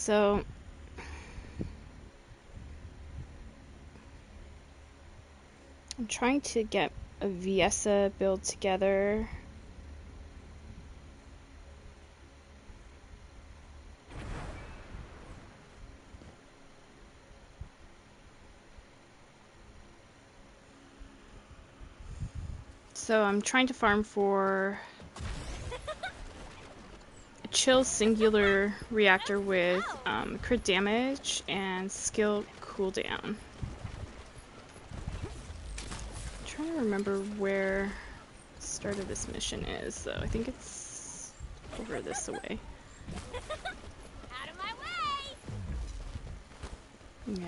So I'm trying to get a Viesa build together. So I'm trying to farm for a chill singular reactor with crit damage and skill cooldown. I'm trying to remember where the start of this mission is, so I think it's over this way. Out of my way! Yeah.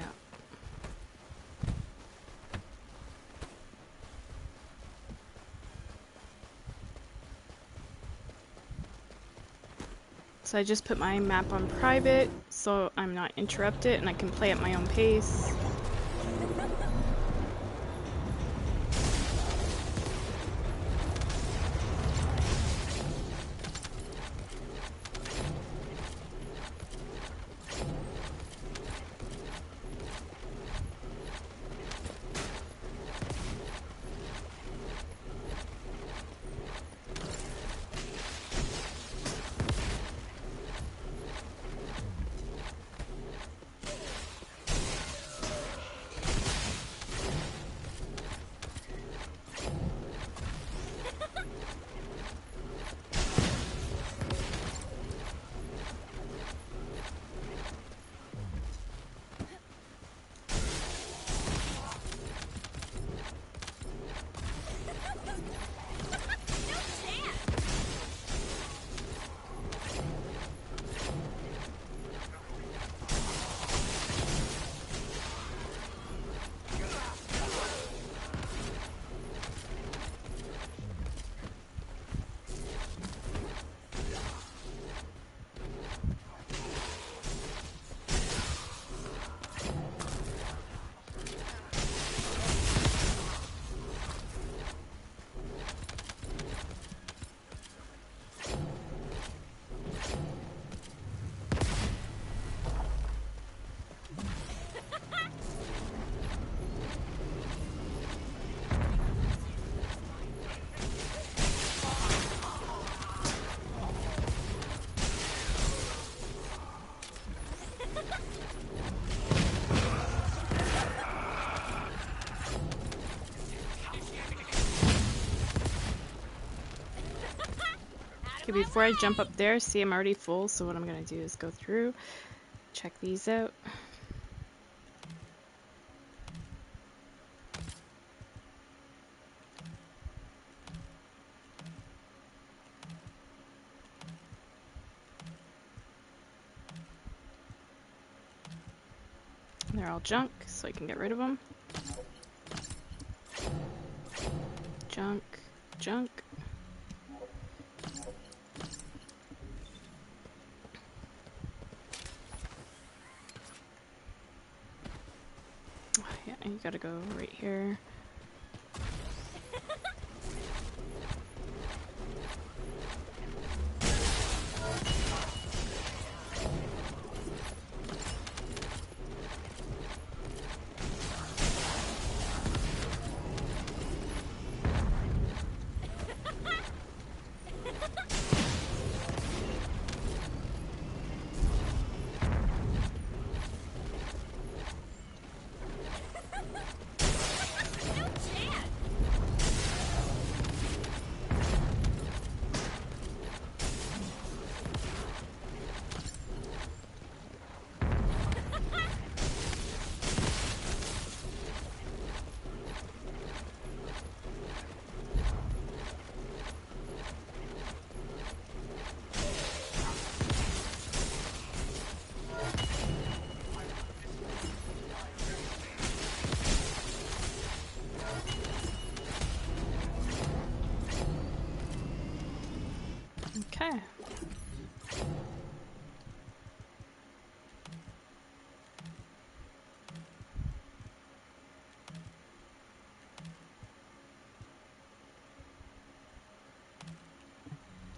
So I just put my map on private so I'm not interrupted and I can play at my own pace. Okay, before I jump up there, see I'm already full, so what I'm gonna do is go through, check these out. They're all junk, so I can get rid of them. Junk, junk. Oh, yeah, you gotta go right here. Okay.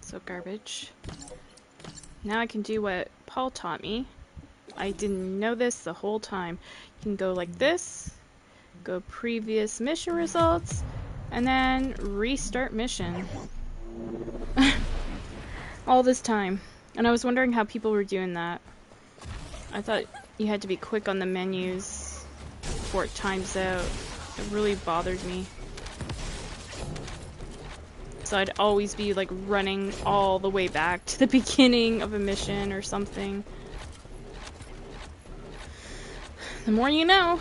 So garbage. Now I can do what Paul taught me I didn't know this the whole time. You can go like this, go previous mission results, and then restart mission. All this time. And I was wondering how people were doing that. I thought you had to be quick on the menus before it times out. It really bothered me. So I'd always be like running all the way back to the beginning of a mission or something. The more you know.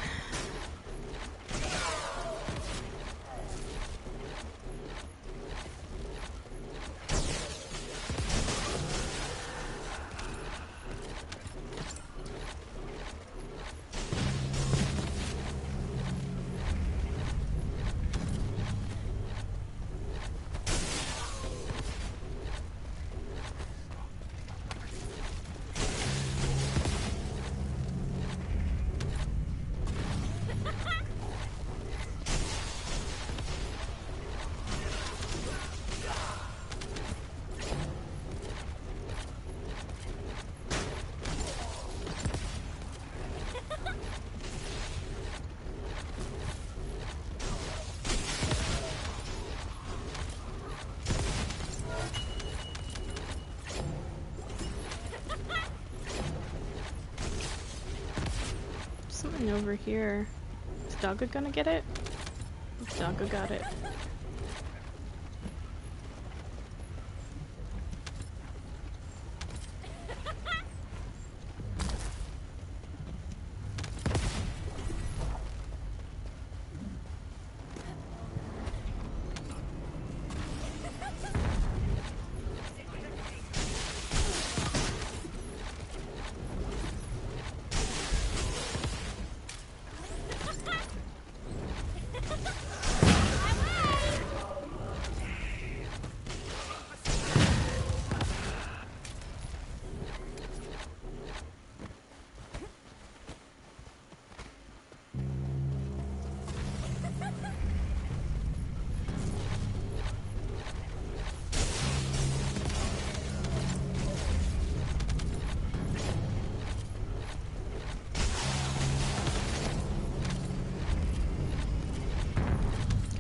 Something over here. Is Doggo gonna get it? Doggo got it.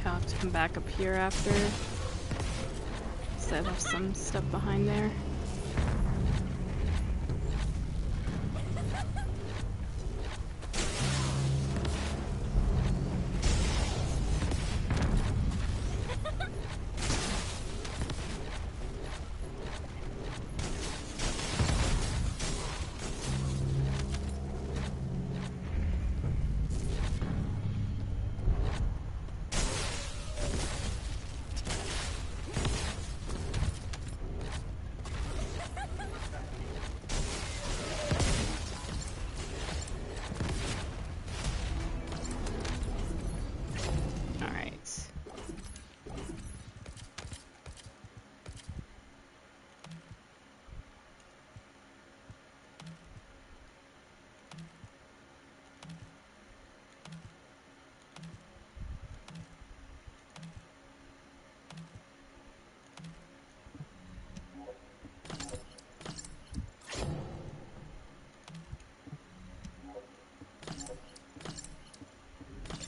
I'll have to come back up here after. So I left some stuff behind there.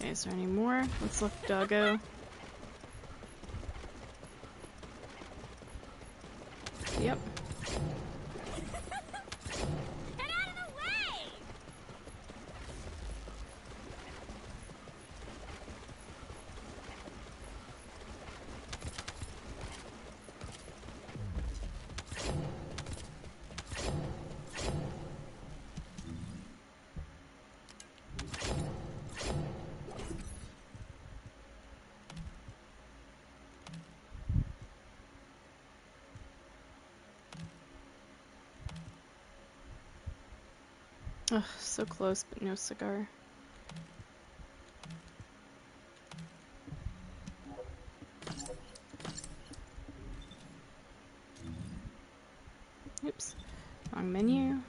Okay, is there any more? Let's look, Doggo. Yep. Get out of the way! Ugh, so close, but no cigar. Oops, wrong menu.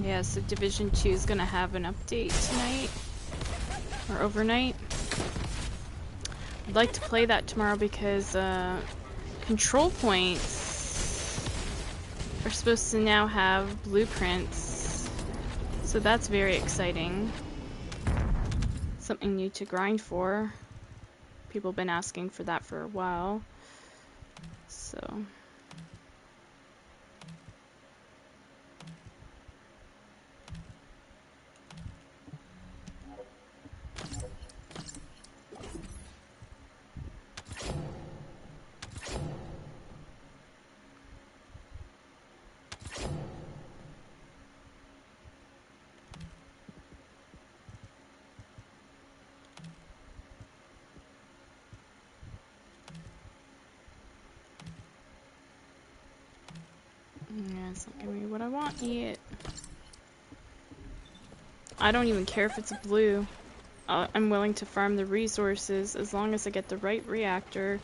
Yeah, so Division 2 is gonna have an update tonight. Or overnight. I'd like to play that tomorrow because control points are supposed to now have blueprints. So that's very exciting. Something new to grind for. People have been asking for that for a while. So... yeah, it's not giving me what I want yet. I don't even care if it's blue. I'm willing to farm the resources as long as I get the right reactor.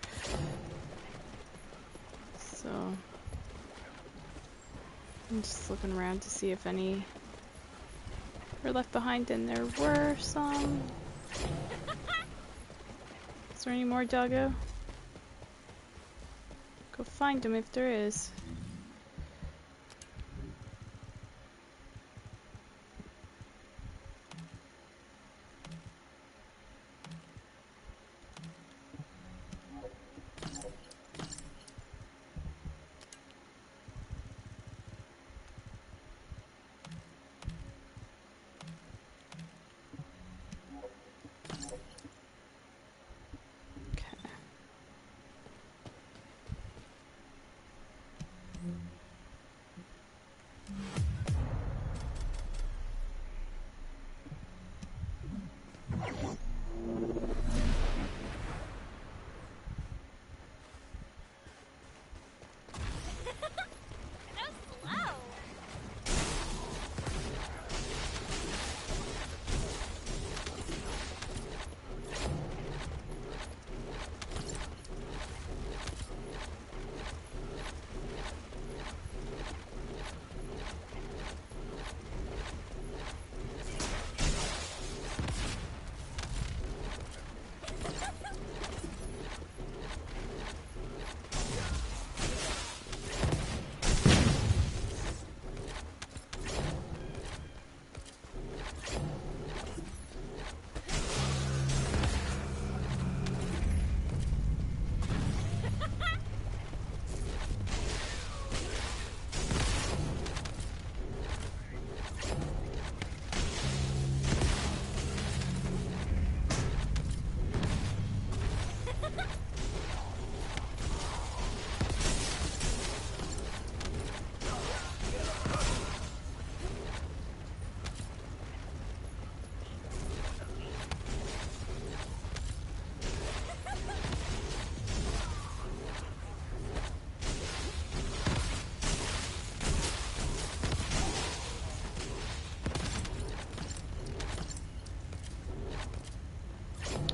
So... I'm just looking around to see if any were left behind, and there were some. Is there any more, doggo? Go find them if there is.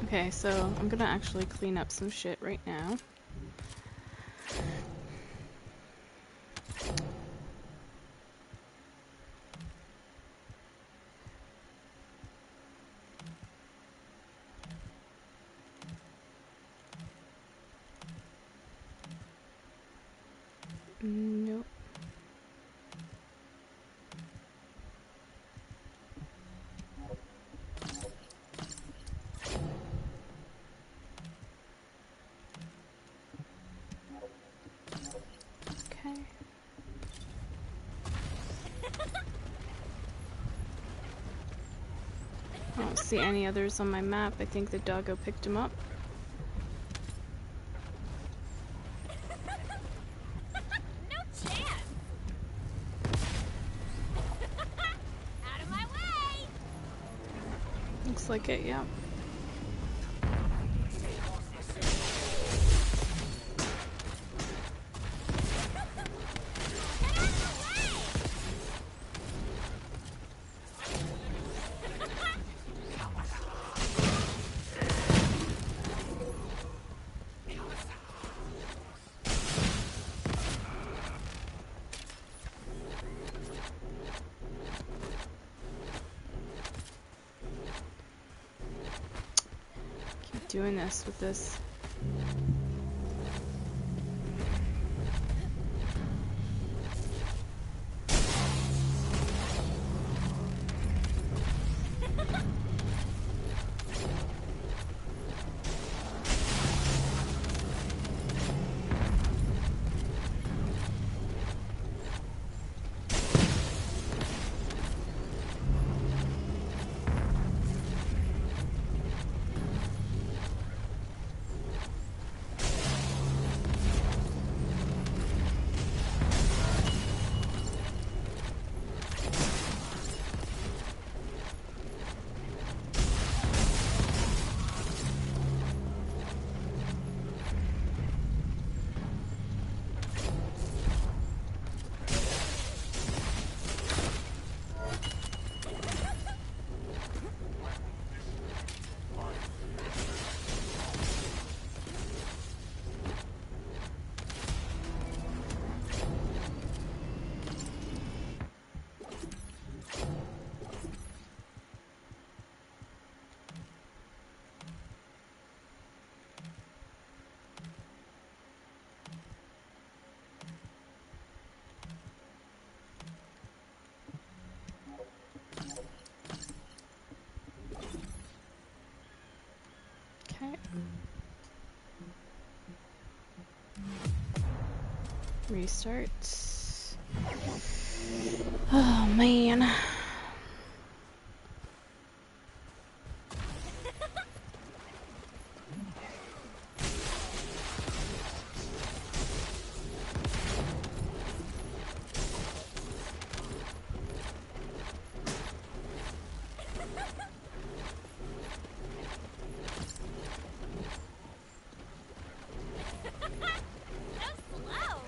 Okay, so I'm gonna actually clean up some shit right now. Nope. Okay. I don't see any others on my map. I think the doggo picked him up. No chance! Out of my way! Looks like it, yeah. Keep doing this with this. Okay. Restart. Oh man. So slow!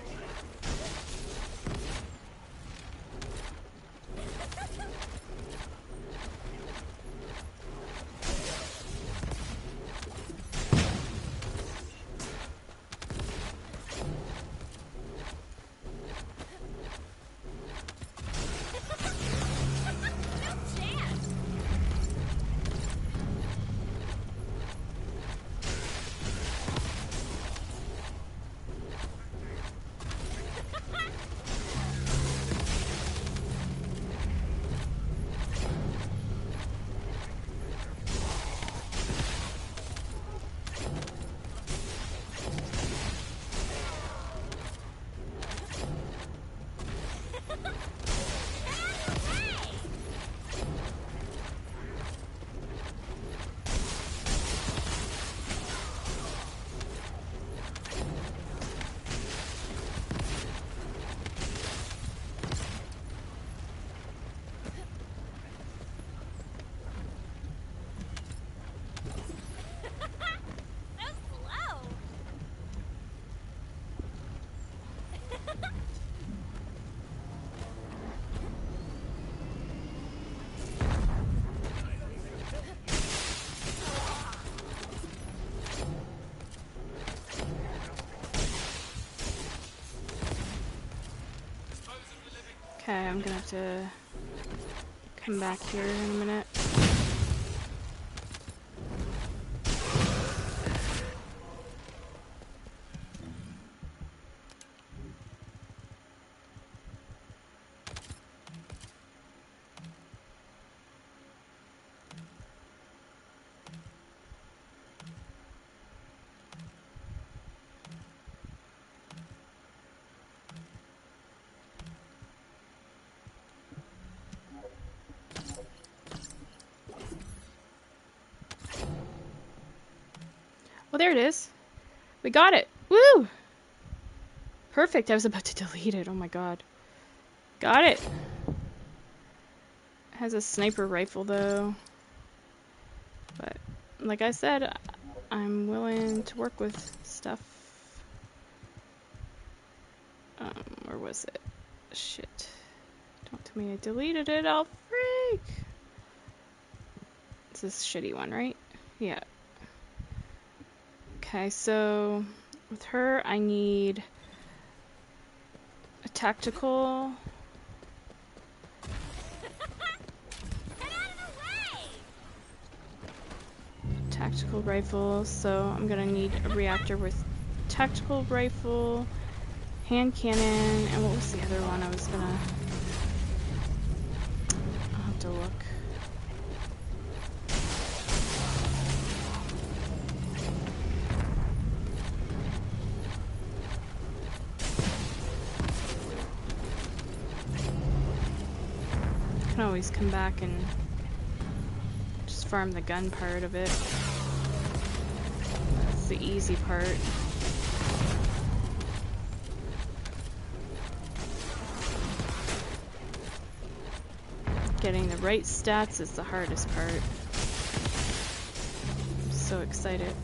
Okay, I'm gonna have to come back here in a minute. Well, there it is. We got it. Woo! Perfect. I was about to delete it. Oh my god. Got it. Has a sniper rifle though. But like I said, I'm willing to work with stuff. Where was it? Shit. Don't tell me I deleted it. I'll freak. It's this shitty one, right? Yeah. Okay, so with her, I need a tactical. Tactical rifle, so I'm gonna need a reactor with tactical rifle, hand cannon, and what was the other one I was gonna... I'll have to look. I can always come back and just farm the gun part of it. That's the easy part. Getting the right stats is the hardest part. I'm so excited.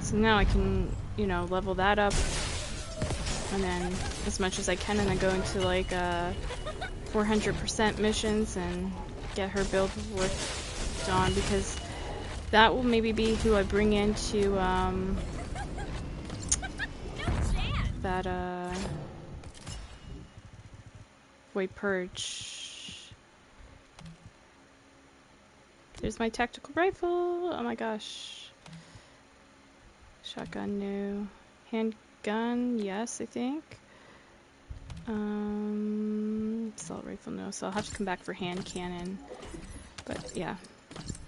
So now I can, you know, level that up, and then as much as I can, and then go into like 400% missions and get her build worked on, because that will maybe be who I bring into that Void Purge. There's my tactical rifle. Oh my gosh. Shotgun, no. Handgun, yes, I think. Assault rifle, no. So I'll have to come back for hand cannon. But yeah.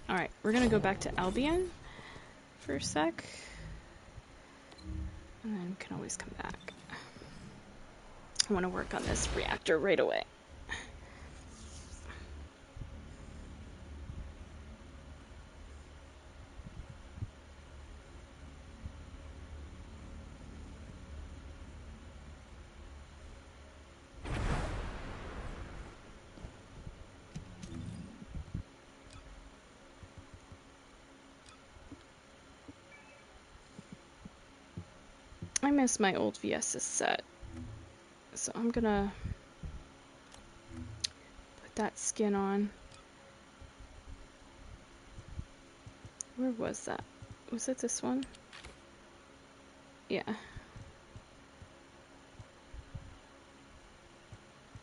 Alright, we're gonna go back to Albion for a sec. And then we can always come back. I want to work on this reactor right away. I miss my old VS's set. So I'm gonna put that skin on. Where was that? Was it this one? Yeah.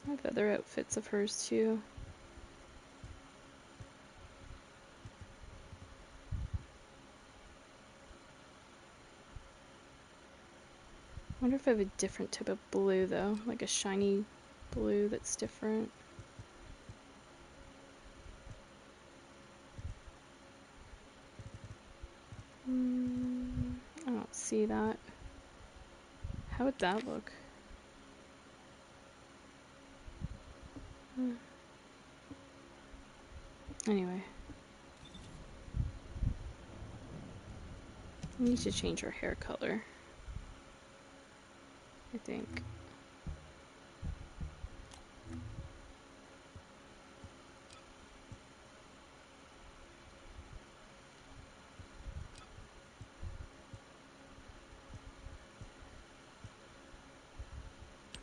I have other outfits of hers too. I wonder if I have a different type of blue though, like a shiny blue that's different. I don't see that. How would that look? Anyway. I need to change her hair color, I think.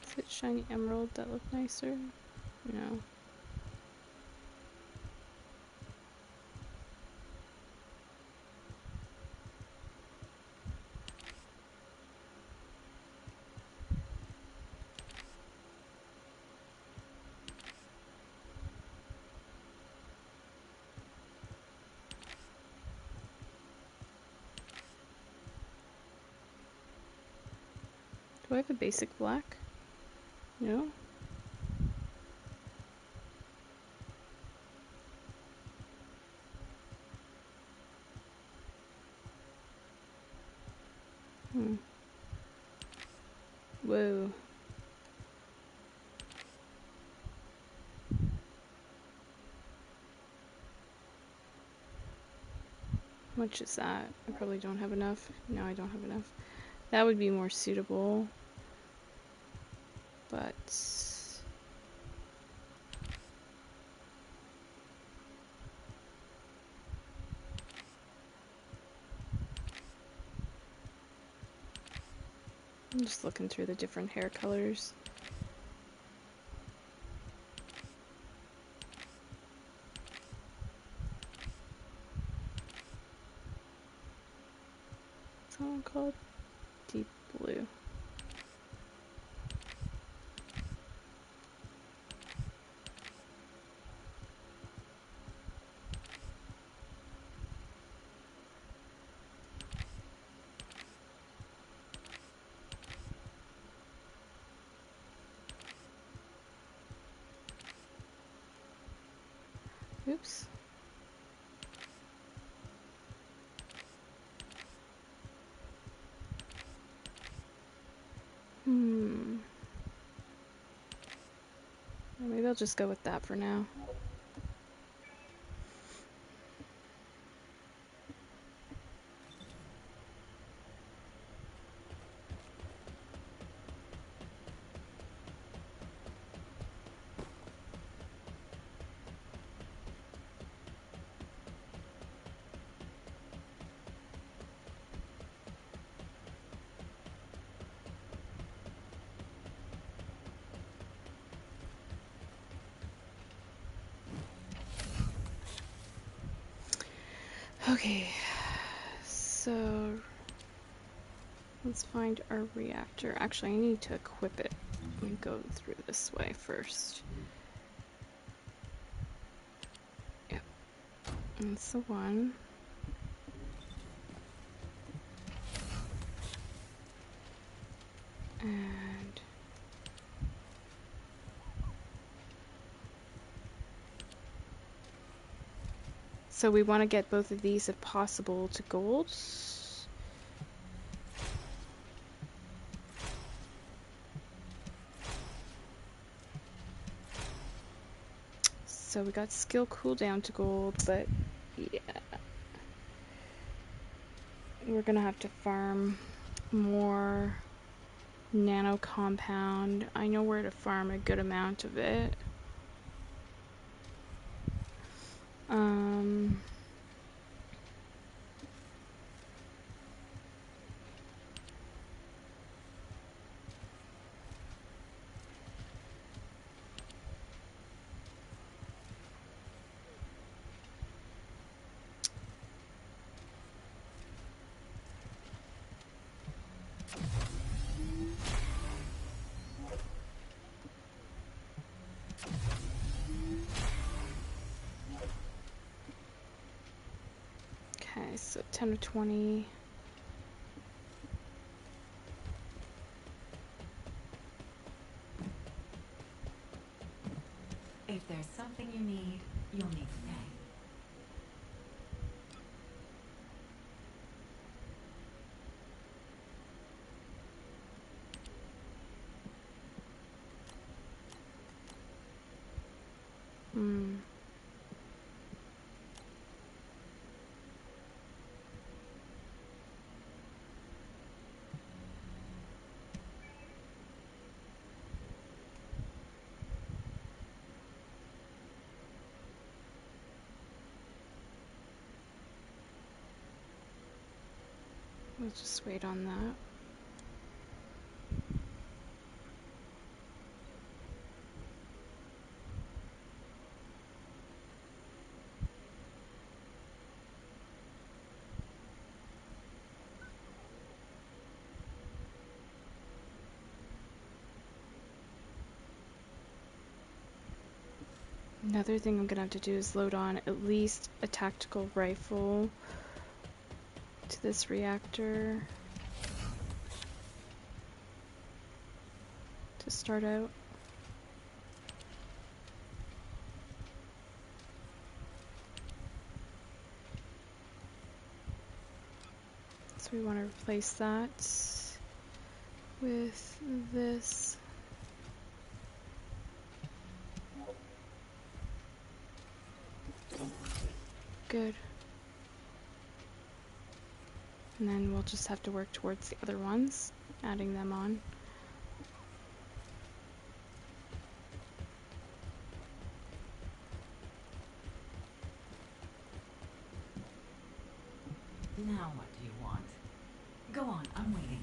Is it shiny emerald that look nicer? No. Do I have a basic black? No? Hmm. Whoa. How much is that? I probably don't have enough. No, I don't have enough. That would be more suitable. But... I'm just looking through the different hair colors. What's that one called? Deep blue. Oops. Well, maybe I'll just go with that for now. Okay, so let's find our reactor. Actually, I need to equip it. Let me go through this way first. Yep, that's the one. And so we want to get both of these, if possible, to gold. So we got skill cooldown to gold, but yeah. We're gonna have to farm more nano compound. I know where to farm a good amount of it. Okay, so 10 to 20. If there's something you need, you'll need to pay. Hmm. We'll just wait on that. Another thing I'm gonna have to do is load on at least a tactical rifle to this reactor. start out. So we want to replace that with this. Good. And then we'll just have to work towards the other ones, adding them on. Now what do you want? Go on, I'm waiting.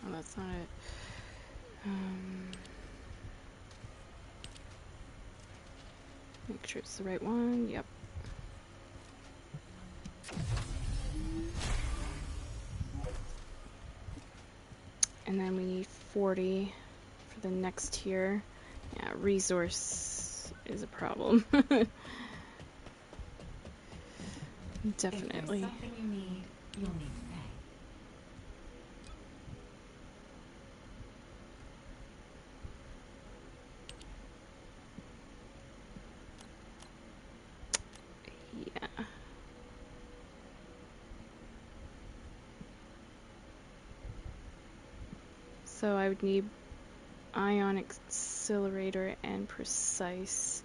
Oh, that's not it. Make sure it's the right one. Yep. And then we need 40 for the next tier. Yeah, resource is a problem. Definitely. If there's something you need, you'll need to pay. Yeah. So I would need ion accelerator and precise.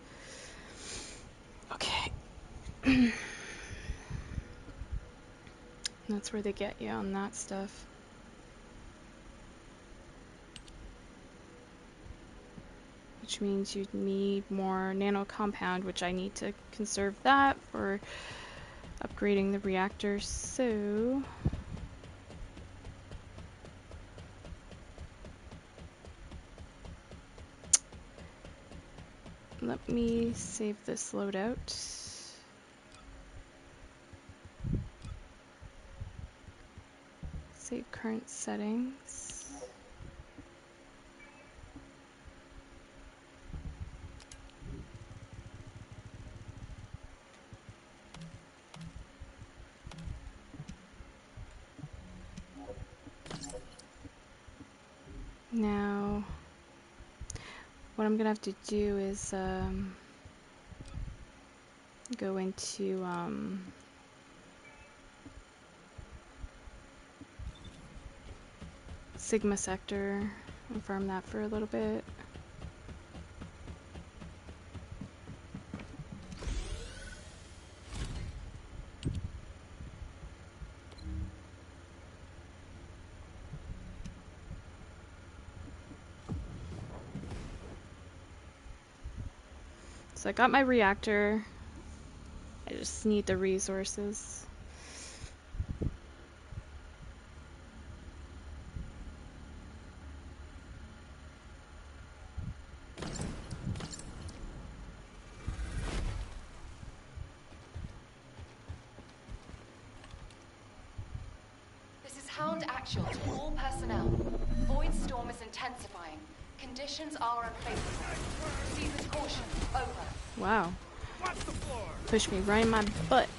Okay. That's where they get you on that stuff. Which means you need more nano compound, which I need to conserve that for upgrading the reactor. So let me save this loadout. Save current settings. Now, what I'm gonna have to do is go into Sigma sector and farm that for a little bit. So I got my reactor. I just need the resources. This is Hound Actual to all personnel. Void storm is intensifying. Conditions are unfavorable. Proceed with caution. Over. Wow. Push me right in my butt.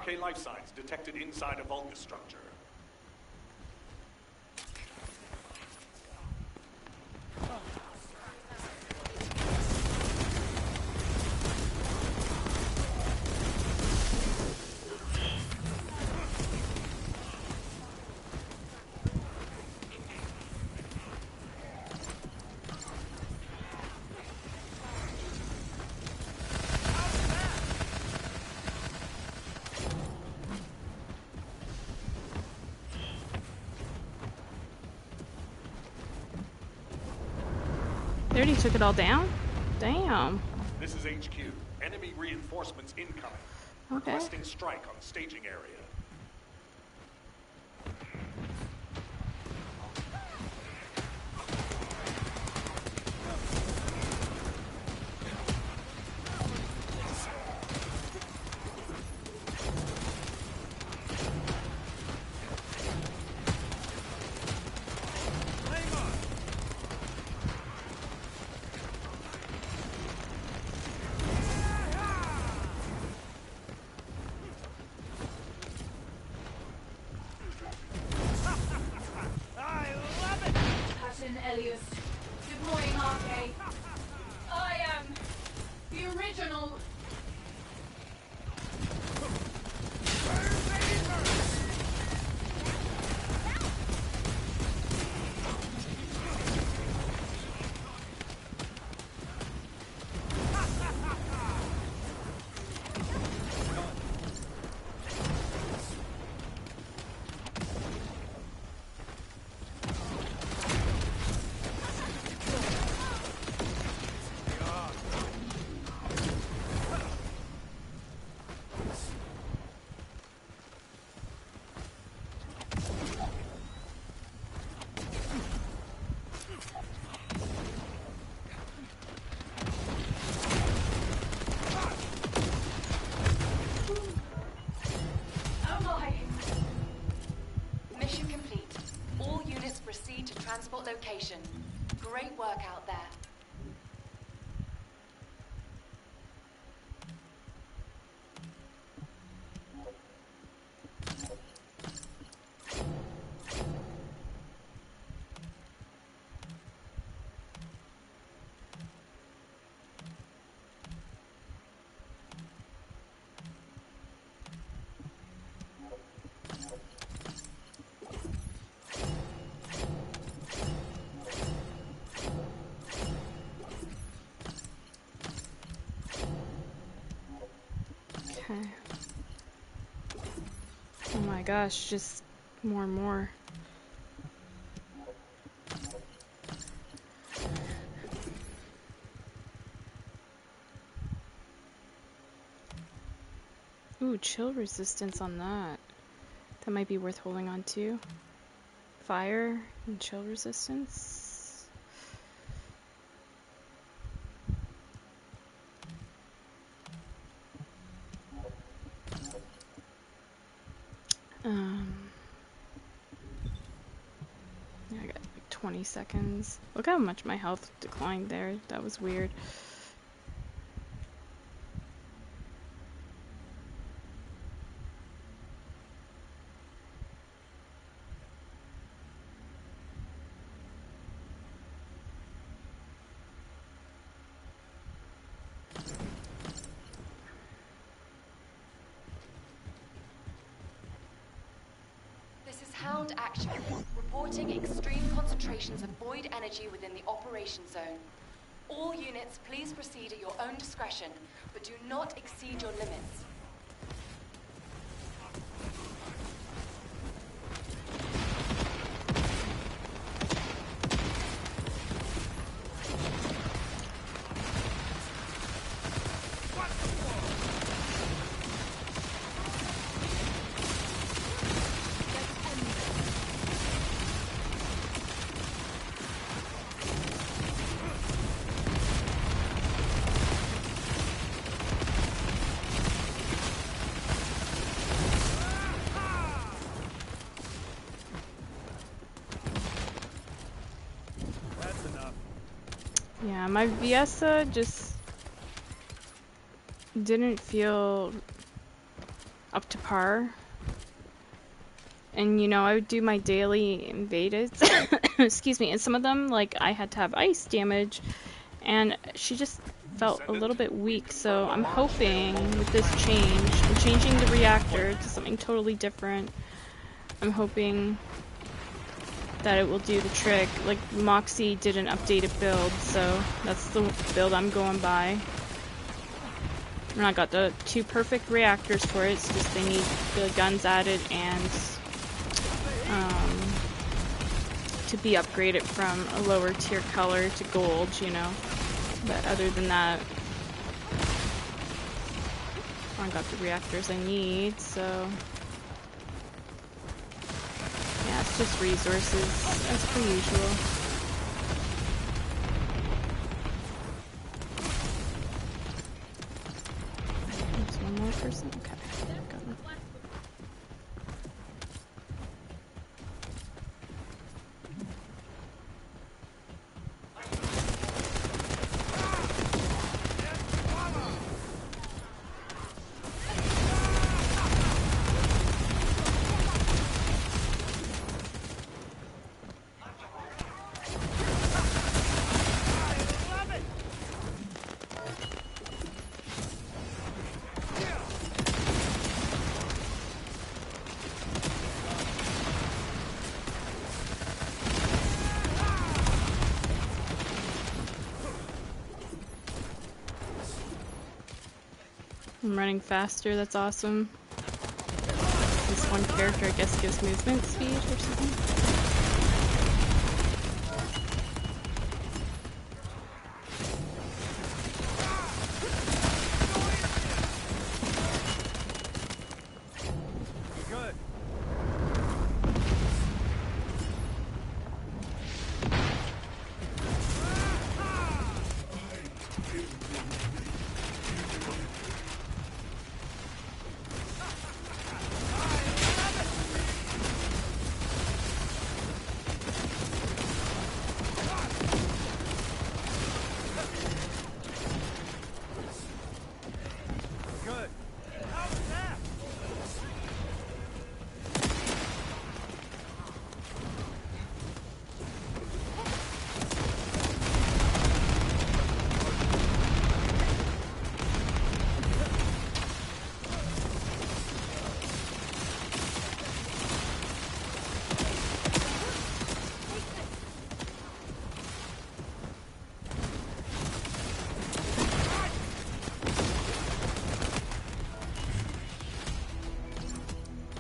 Arcane life signs detected inside a Vulgus structure. They already took it all down? Damn. This is HQ. Enemy reinforcements incoming. Okay. Requesting strike on staging area. Elias, deploying RK. I am the original. Transport location. Great work out there. Okay. Oh my gosh, just more and more. Ooh, chill resistance on that. That might be worth holding on to. Fire and chill resistance. Yeah, I got like 20 seconds. Look how much my health declined there. That was weird. Hound action. Reporting extreme concentrations of void energy within the operation zone. All units, please proceed at your own discretion, but do not exceed your limits. Yeah, my Viesa just didn't feel... up to par. And, you know, I would do my daily invaded, excuse me, and some of them, like, I had to have ice damage, and she just felt a little bit weak, so I'm hoping with this change, I'm changing the reactor to something totally different. I'm hoping that it will do the trick. Like, Moxie did an updated build, so that's the build I'm going by. And I got the 2 perfect reactors for it, it's just they need the guns added and to be upgraded from a lower tier color to gold, you know. But other than that, I got the reactors I need, so yeah, it's just resources as per usual. There's one more person? Okay. Got him. I'm running faster, that's awesome. This one character, I guess, gives movement speed or something.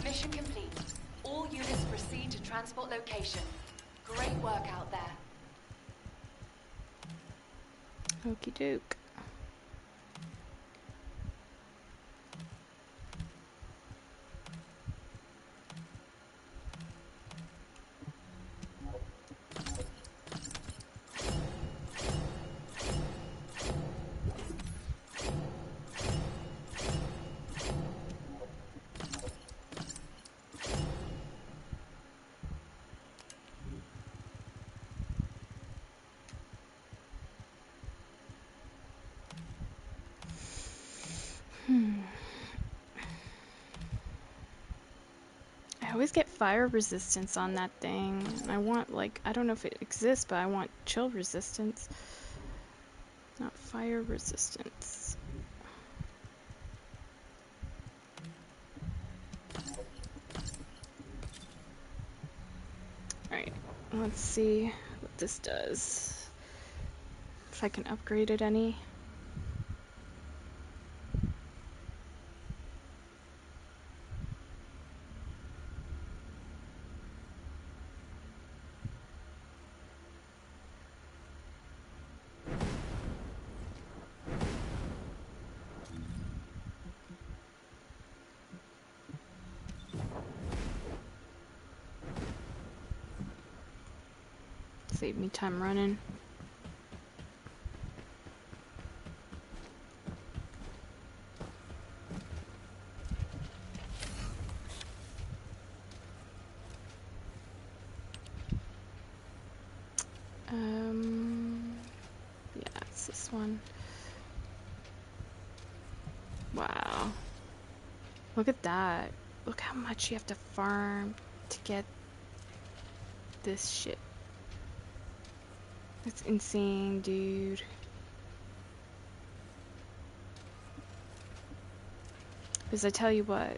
Mission complete. All units proceed to transport location. Great work out there. Okie doke. I always get fire resistance on that thing. And I want, like, I don't know if it exists, but I want chill resistance. Not fire resistance. Alright, let's see what this does. If I can upgrade it any. Save me time running. Yeah, it's this one. Wow. Look at that. Look how much you have to farm to get this shit. It's insane, dude. Because I tell you what.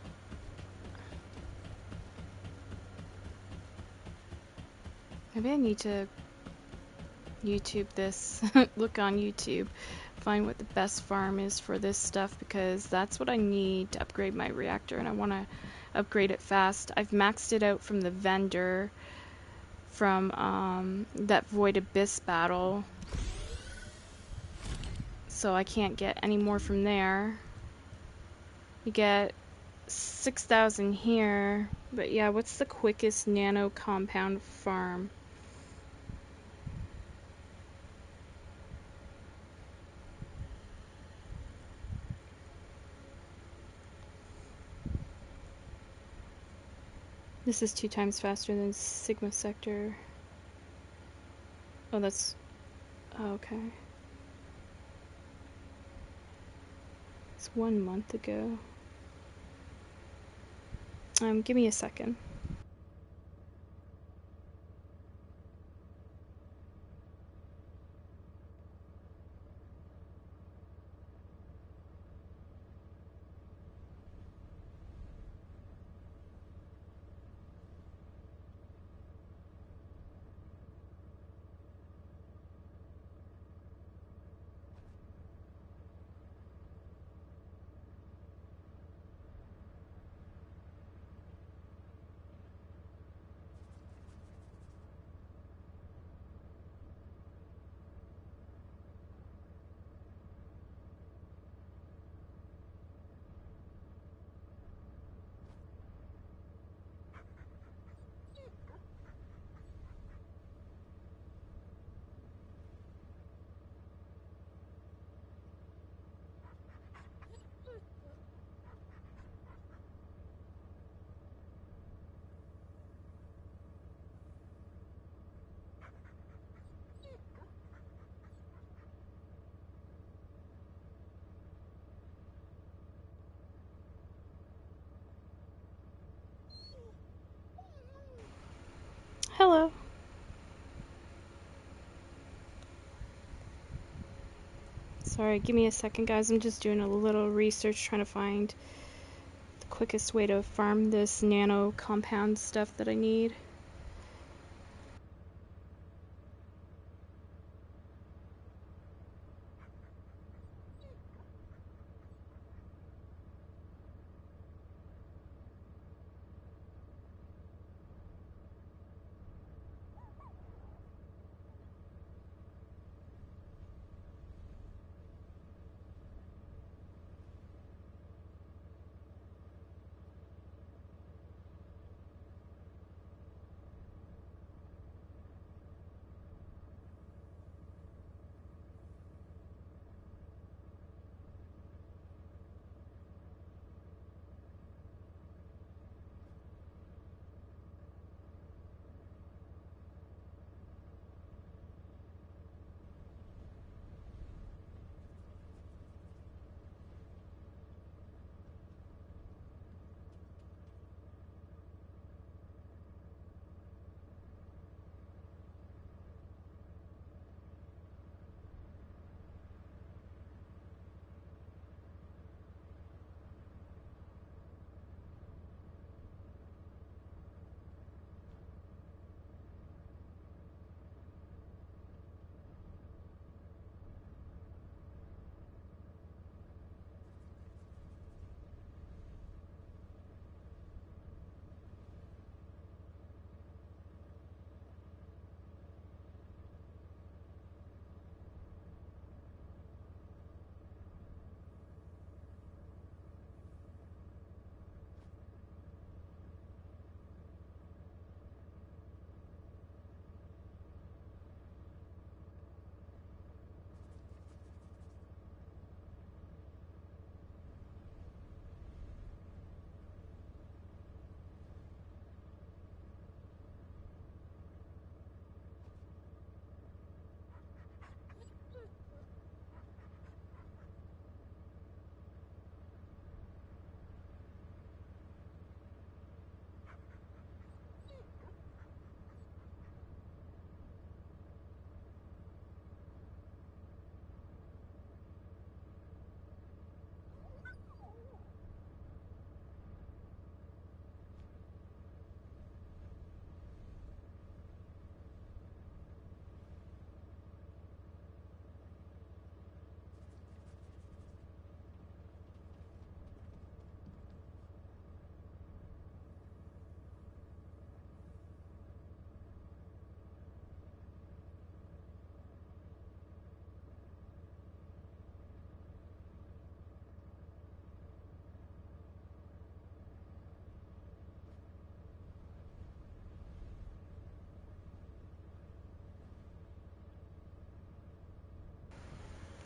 Maybe I need to YouTube this. Look on YouTube. Find what the best farm is for this stuff, because that's what I need to upgrade my reactor, and I want to upgrade it fast. I've maxed it out from the vendor from that Void Abyss battle, so I can't get any more from there. You get 6,000 here, but yeah, what's the quickest nano compound farm? This is 2 times faster than Sigma Sector. Oh, that's... Oh, okay. It's 1 month ago. Give me a second. Hello. Sorry, give me a second, guys. I'm just doing a little research trying to find the quickest way to farm this nano compound stuff that I need.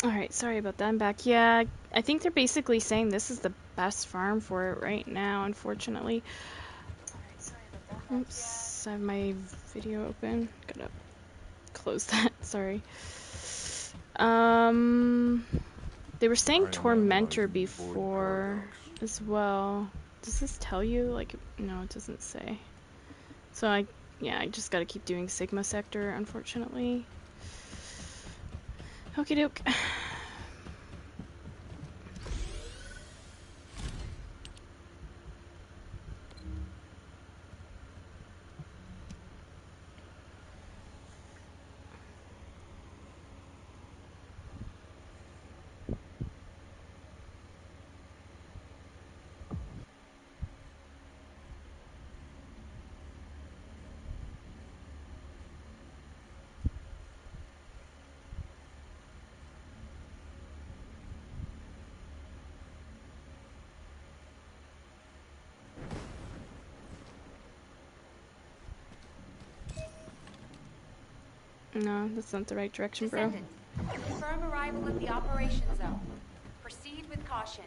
Alright, sorry about that. I'm back. Yeah, I think they're basically saying this is the best farm for it right now, unfortunately. Oops, I have my video open. Gotta close that, sorry. They were saying Tormentor before as well. Does this tell you? Like, no, it doesn't say. So yeah, I just gotta keep doing Sigma Sector, unfortunately. Okie doke. No, that's not the right direction, bro. Descendant, confirm arrival at the operation zone. Proceed with caution.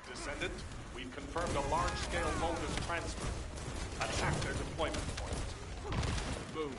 Descendant, we've confirmed a large-scale Vulgus transfer. Attack their deployment point. Boom.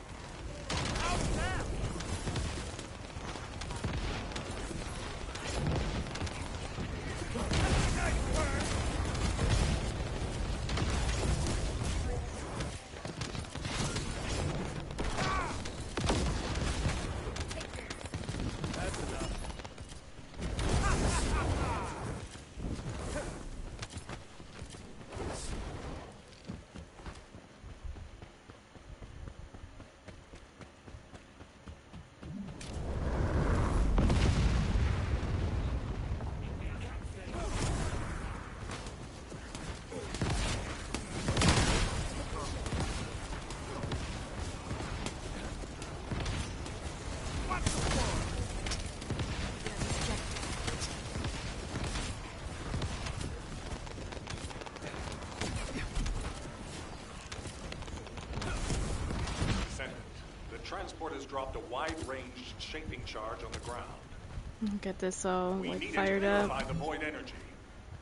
Transport has dropped a wide-range shaping charge on the ground. Get this all We like need fired to up. purify the void energy.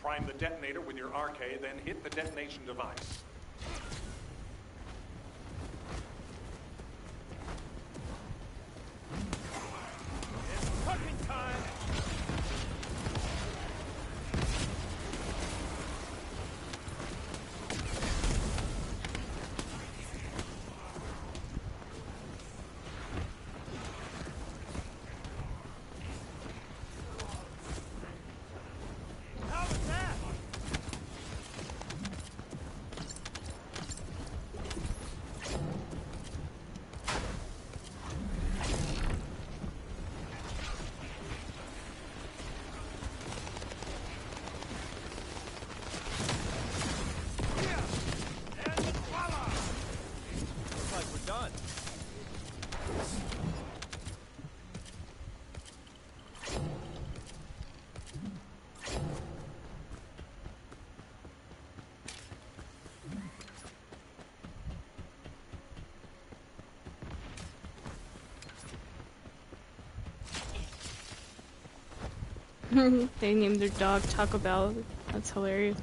Prime the detonator with your RK, then hit the detonation device. It's cooking time! They named their dog Taco Bell. That's hilarious.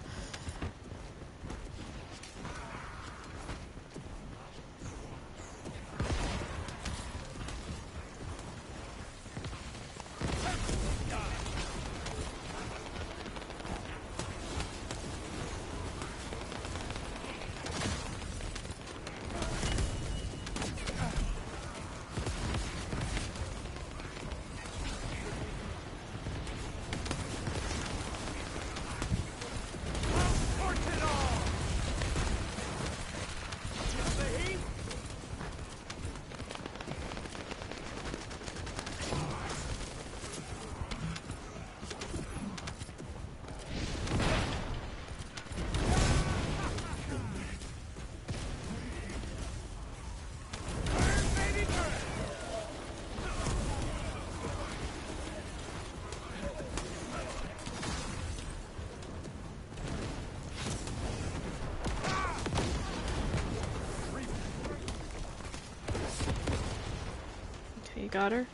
Okay, you got her.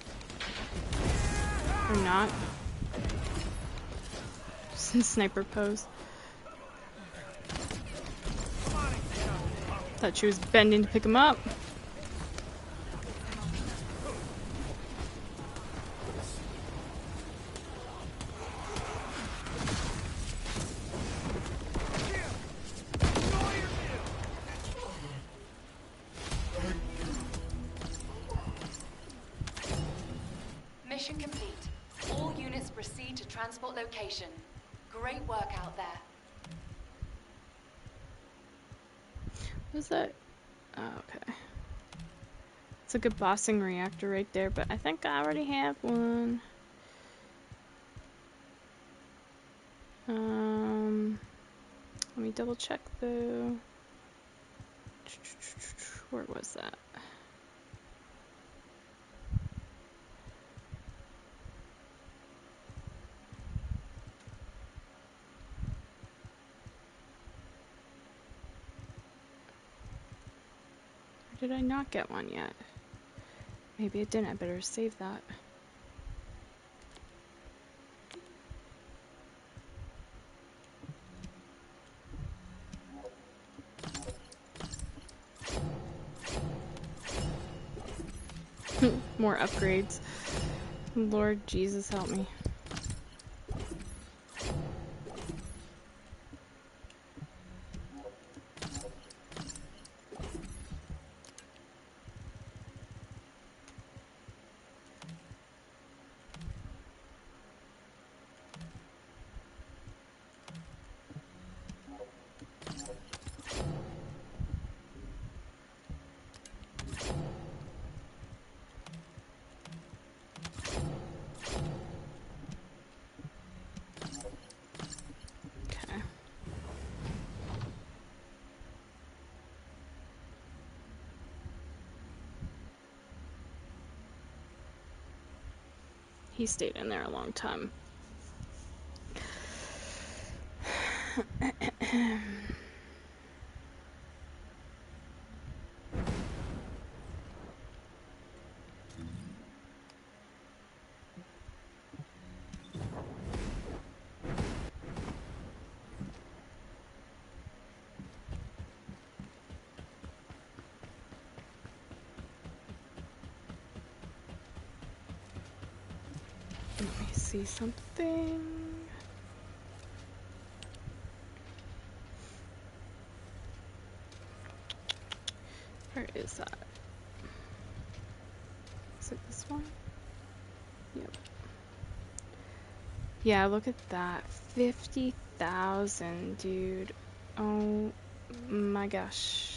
Or not. Just in sniper pose. Thought she was bending to pick him up. Mission complete. All units proceed to transport location. Great work out there. What is that? Oh, okay. It's a good bossing reactor right there, but I think I already have one. Let me double check though. Where was that? Or did I not get one yet? Maybe it didn't. I better save that. More upgrades. Lord Jesus, help me. Okay. He stayed in there a long time. Let me see something. Where is that? Is it this one? Yep. Yeah, look at that. 50,000, dude. Oh my gosh.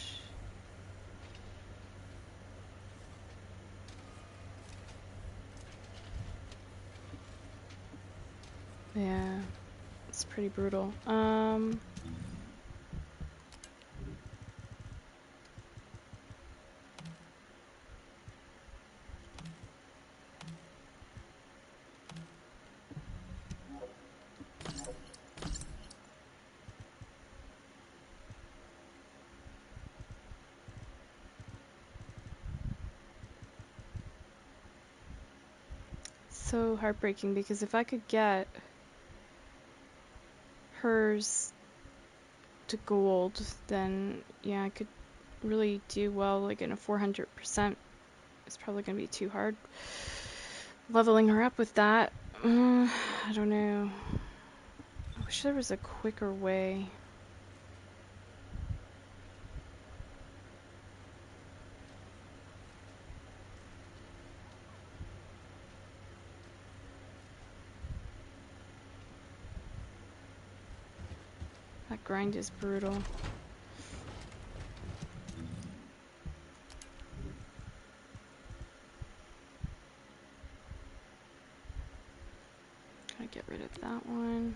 Yeah, it's pretty brutal. So heartbreaking because if I could get hers to gold, then yeah, I could really do well. Like in a 400%, it's probably gonna be too hard leveling her up with that. I don't know. I wish there was a quicker way. That grind is brutal. Gotta get rid of that one.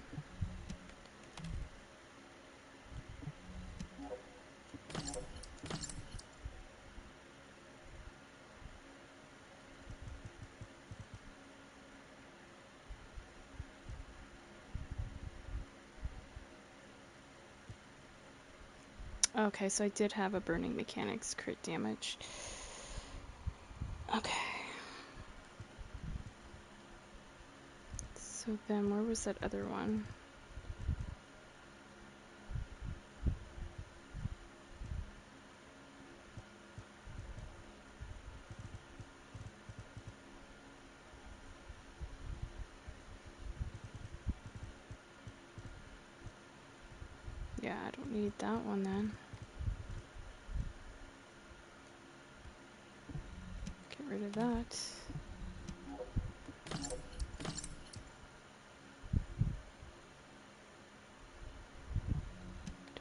Okay, so I did have a burning mechanics crit damage. Okay. So then, where was that other one? Yeah, I don't need that one then. Get rid of that.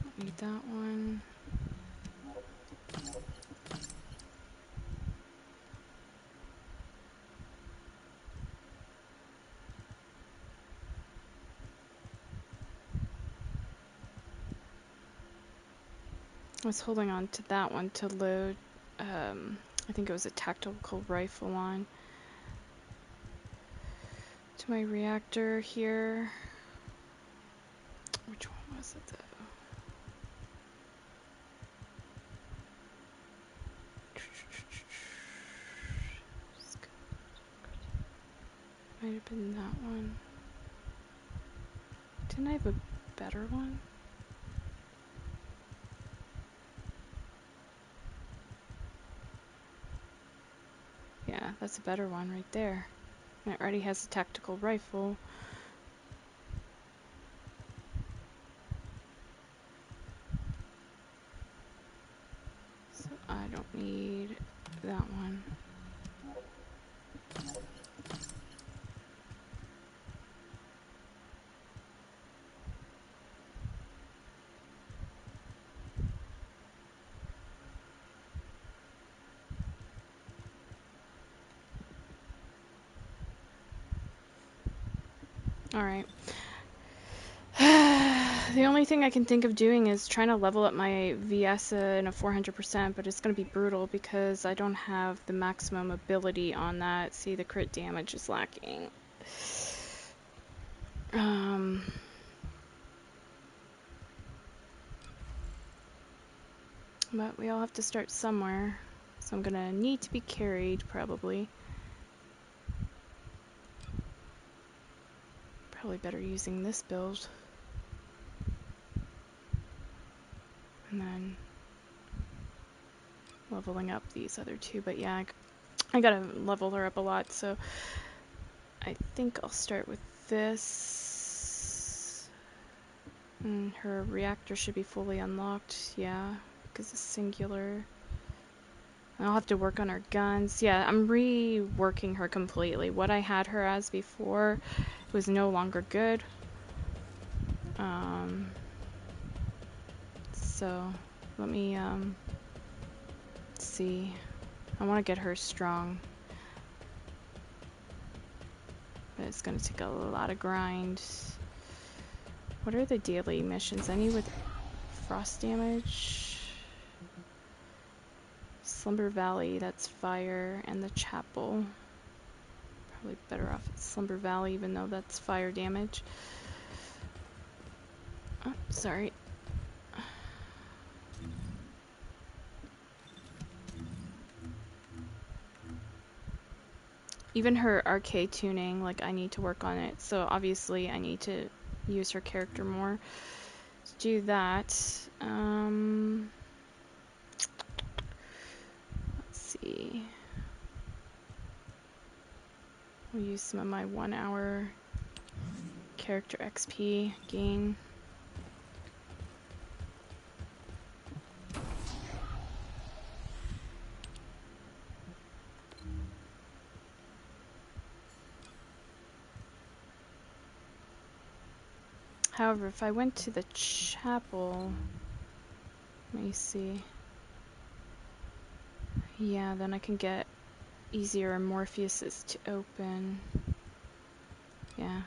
Don't need that one. I was holding on to that one to load, I think it was a tactical rifle on. To my reactor here. Which one was it though? Might have been that one. Didn't I have a better one? Yeah, that's a better one right there. And it already has a tactical rifle. So I don't need that one. Alright. The only thing I can think of doing is trying to level up my Viessa in a 400%, but it's going to be brutal because I don't have the maximum ability on that. See, the crit damage is lacking. But we all have to start somewhere. So I'm going to need to be carried, probably. Probably better using this build. And then leveling up these other two. But yeah, I gotta level her up a lot, so I think I'll start with this. Her reactor should be fully unlocked, yeah, because it's singular. I'll have to work on her guns. Yeah, I'm reworking her completely. What I had her as before was no longer good. So let me see. I want to get her strong, but it's gonna take a lot of grind. What are the daily missions? Any with frost damage? Slumber Valley, that's fire, and the chapel. Probably better off at Slumber Valley, even though that's fire damage. Oh, sorry. Even her arcade tuning, like, I need to work on it. So obviously I need to use her character more. To do that, let's see. We'll use some of my 1 hour character XP gain. However, if I went to the chapel, let me see. Yeah, then I can get easier Morpheuses to open. Yeah.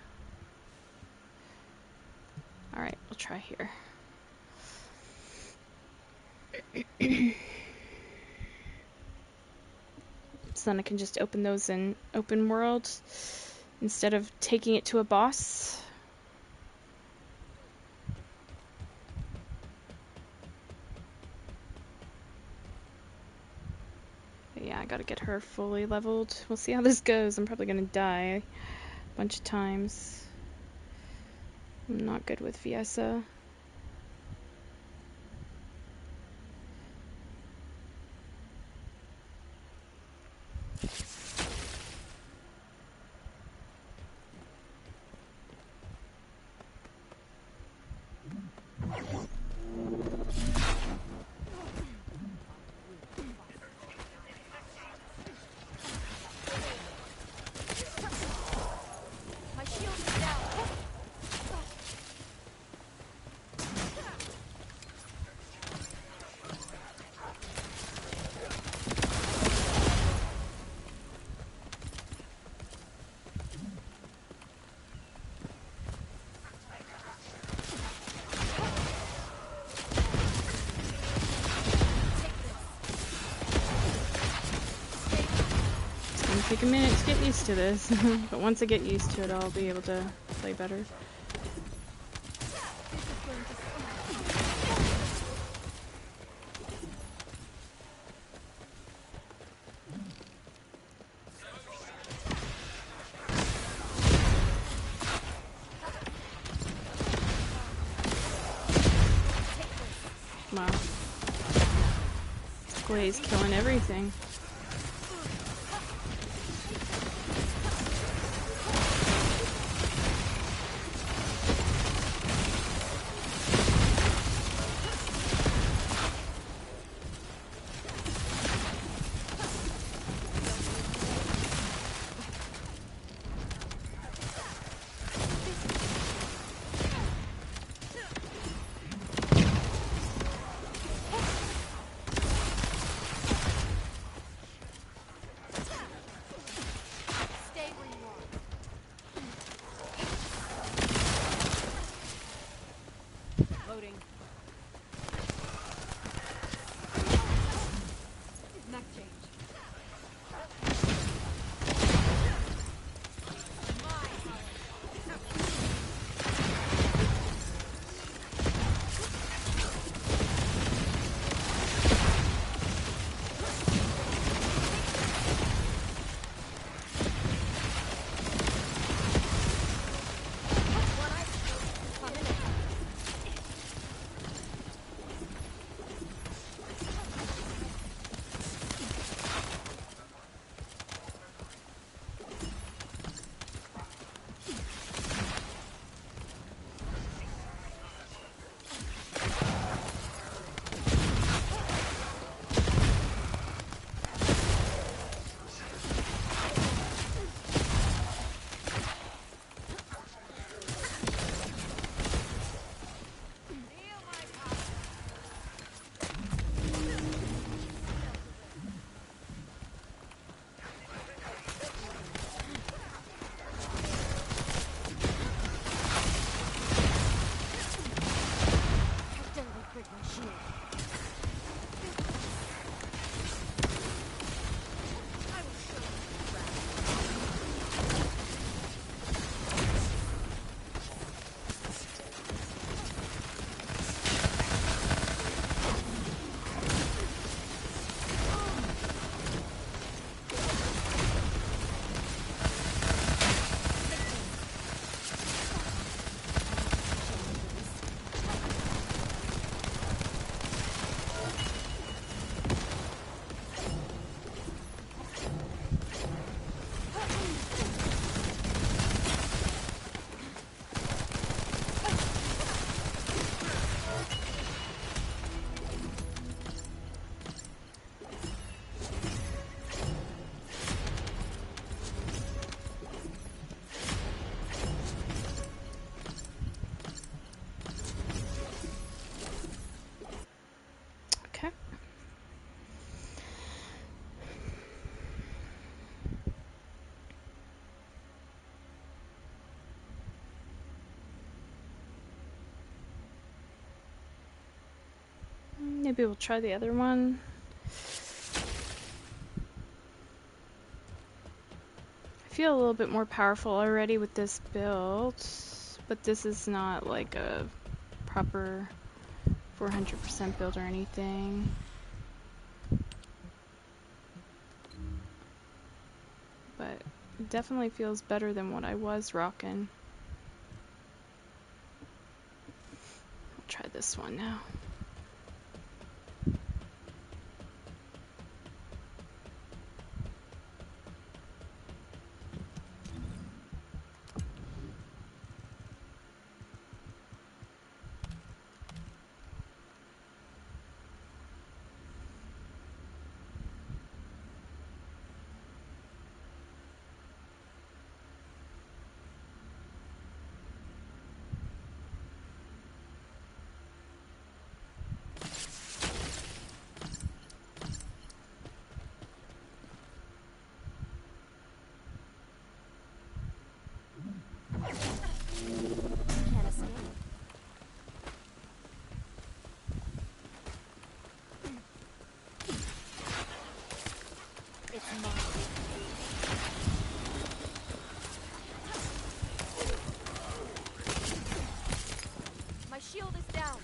Alright, we'll try here. So then I can just open those in open world instead of taking it to a boss. But yeah, I gotta get her fully leveled. We'll see how this goes. I'm probably gonna die a bunch of times. I'm not good with Fiesa. My shield is down. It's gonna take a minute to get used to this, but once I get used to it, I'll be able to play better. Wow. Glaze killing everything. Stay where you are. Loading. Mech change. Okay. Maybe we'll try the other one. I feel a little bit more powerful already with this build, but this is not like a proper 400% build or anything. But it definitely feels better than what I was rocking. this one now. Can't escape. It's mine. My shield is down.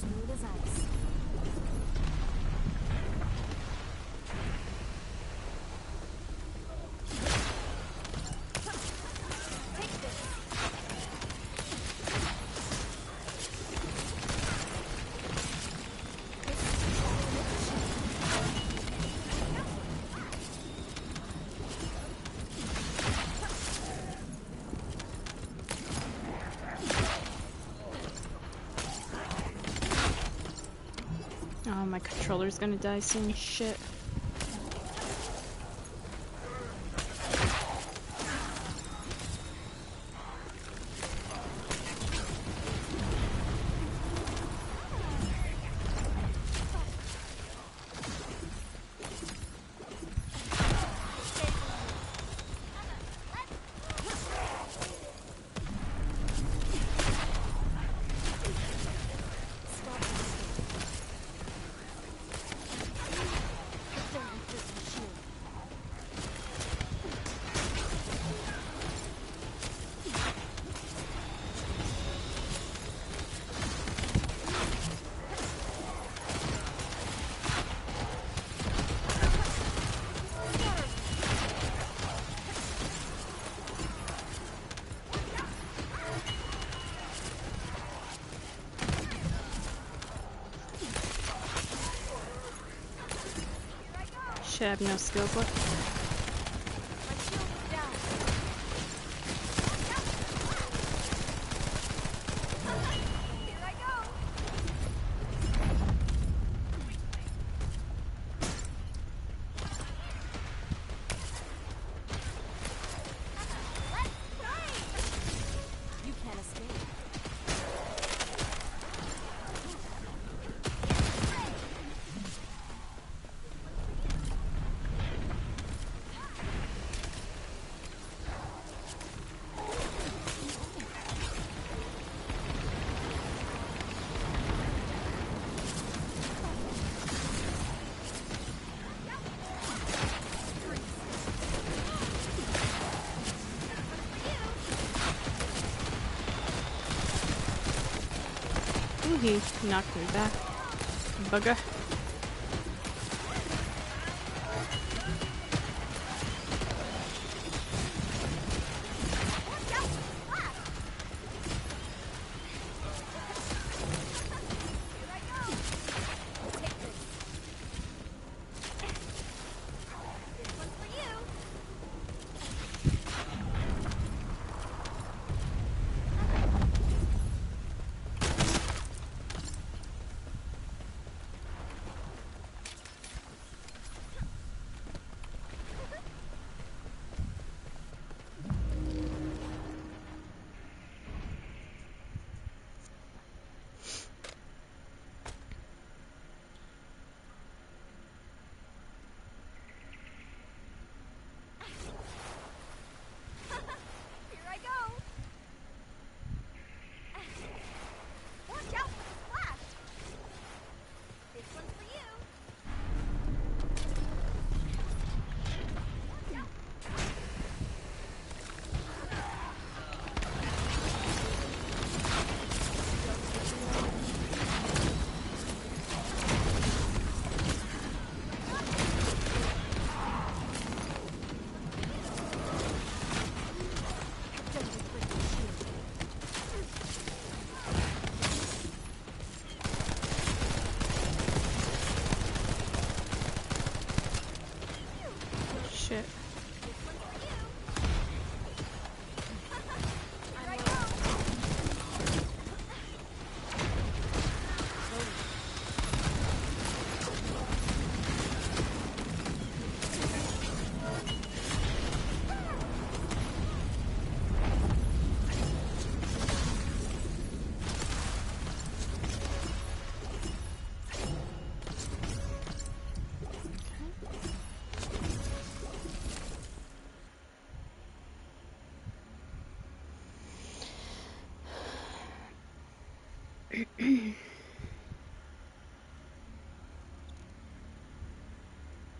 Smooth as ice. Take this. Oh, my controller's gonna die soon. Shit. Shit, I have no skills left. My shield is down. Here I go. Let's play. You can't escape. Ooh, he knocked me back. Bugger. shit.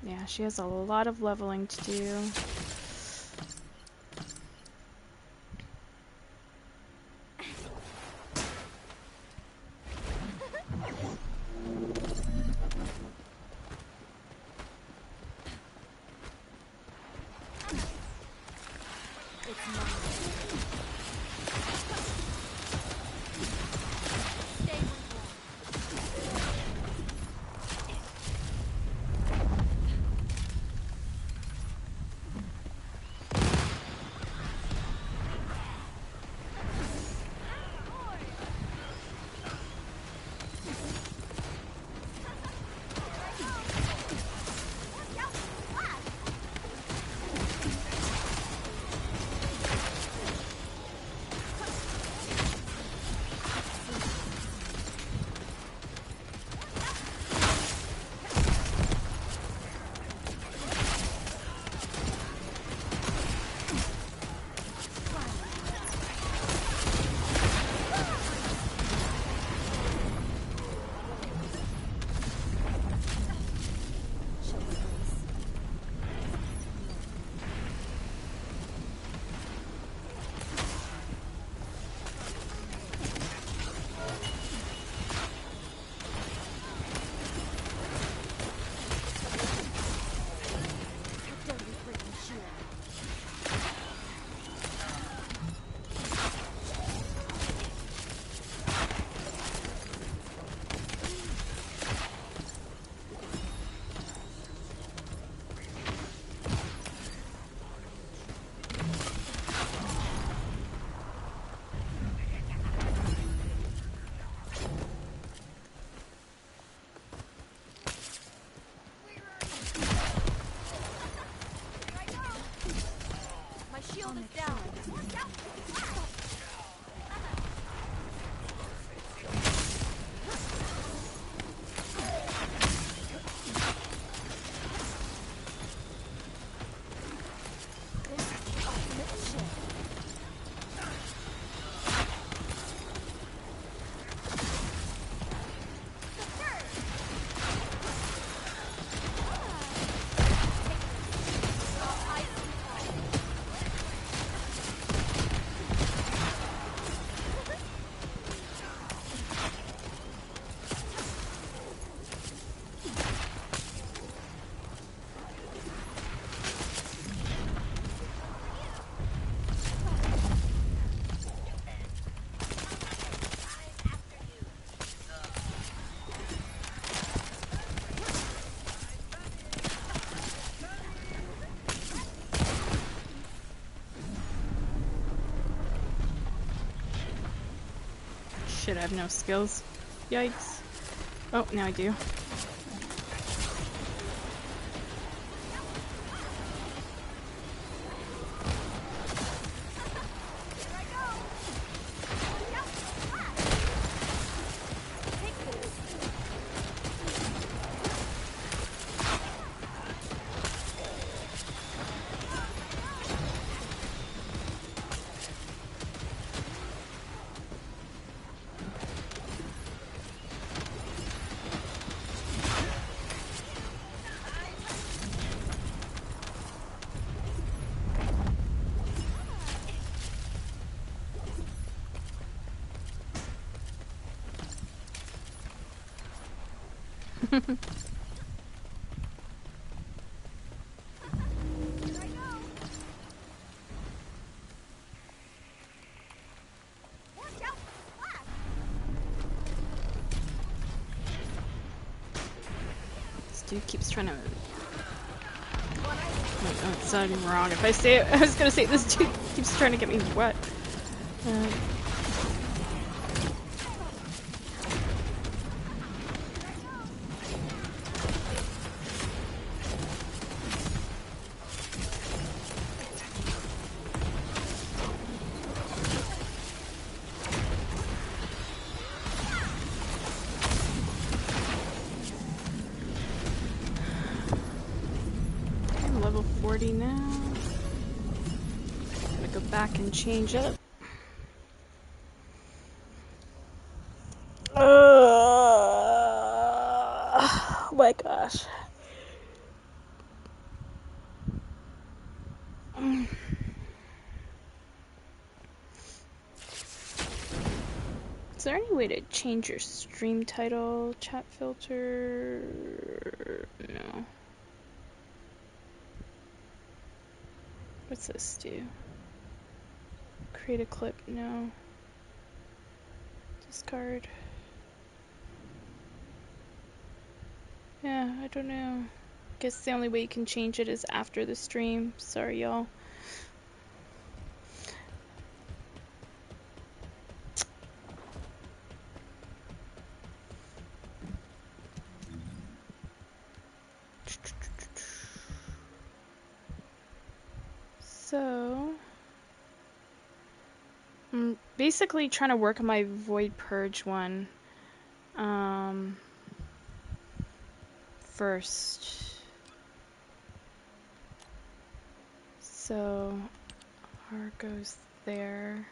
Yeah, she has a lot of leveling to do. My shield is down. Shit, I have no skills. Yikes. Oh, now I do. This dude keeps trying to Oh, it sounded wrong. If I say it, I was gonna say this dude keeps trying to get me wet. I'm level 40 now. Gotta go back and change it. Oh my gosh. Is there any way to change your stream title, chat filter? No. What's this do? Create a clip? No. Discard. Yeah, I don't know. Guess the only way you can change it is after the stream. Sorry, y'all. So, I'm basically trying to work on my Void Purge one first. So, R goes there.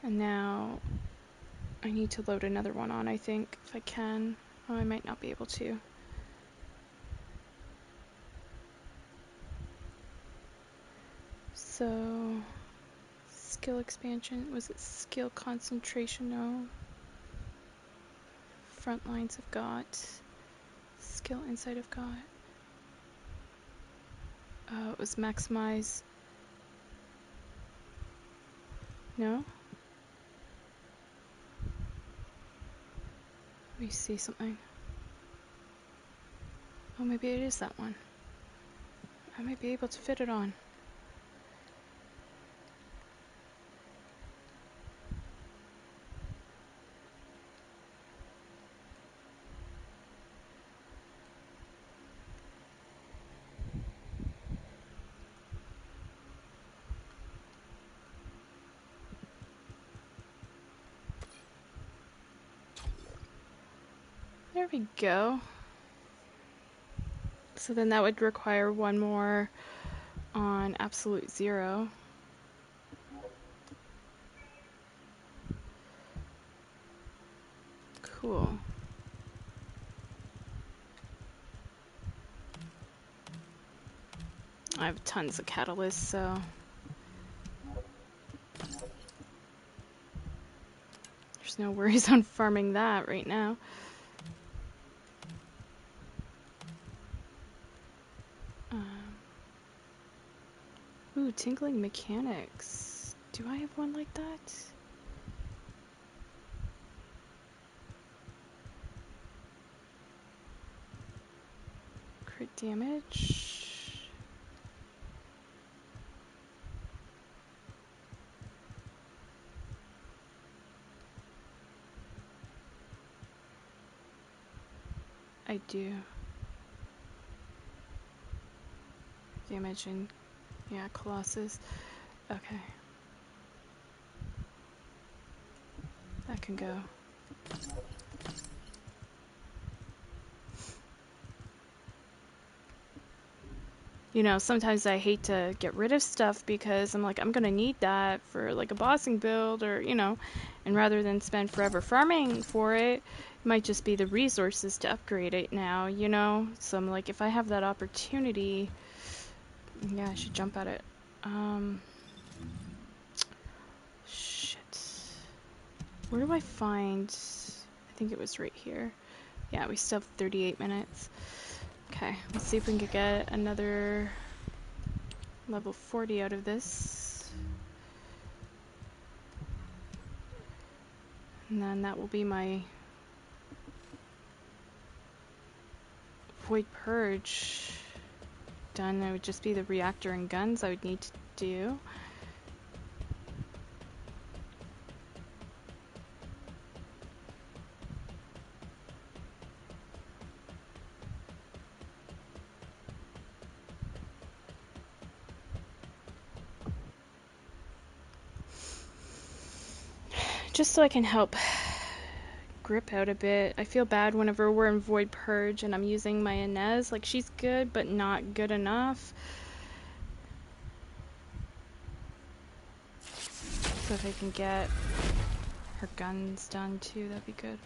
And now I need to load another one on, I think, if I can. Oh, I might not be able to. So, skill expansion. Was it skill concentration? No. Front lines have got. Skill insight have got. Oh, it was maximize. No? Let me see something. Oh, maybe it is that one. I might be able to fit it on. There we go. So then that would require one more on absolute 0. Cool. I have tons of catalysts, so there's no worries on farming that right now. Ooh, Tinkling Mechanics. Do I have one like that? Crit damage. I do. Damage and, yeah, Colossus. Okay. That can go. You know, sometimes I hate to get rid of stuff because I'm like, I'm gonna need that for like a bossing build or, you know, and rather than spend forever farming for it, it might just be the resources to upgrade it now, you know? So I'm like, if I have that opportunity, yeah, I should jump at it. Shit. Where do I find... I think it was right here. Yeah, we still have 38 minutes. Okay, let's see if we can get another level 40 out of this. And then that will be my Void Purge done, it would just be the reactor and guns I would need to do. Just so I can help grip out a bit. I feel bad whenever we're in Void Purge and I'm using my Inez. Like, she's good, but not good enough. So if I can get her guns done too, that'd be good.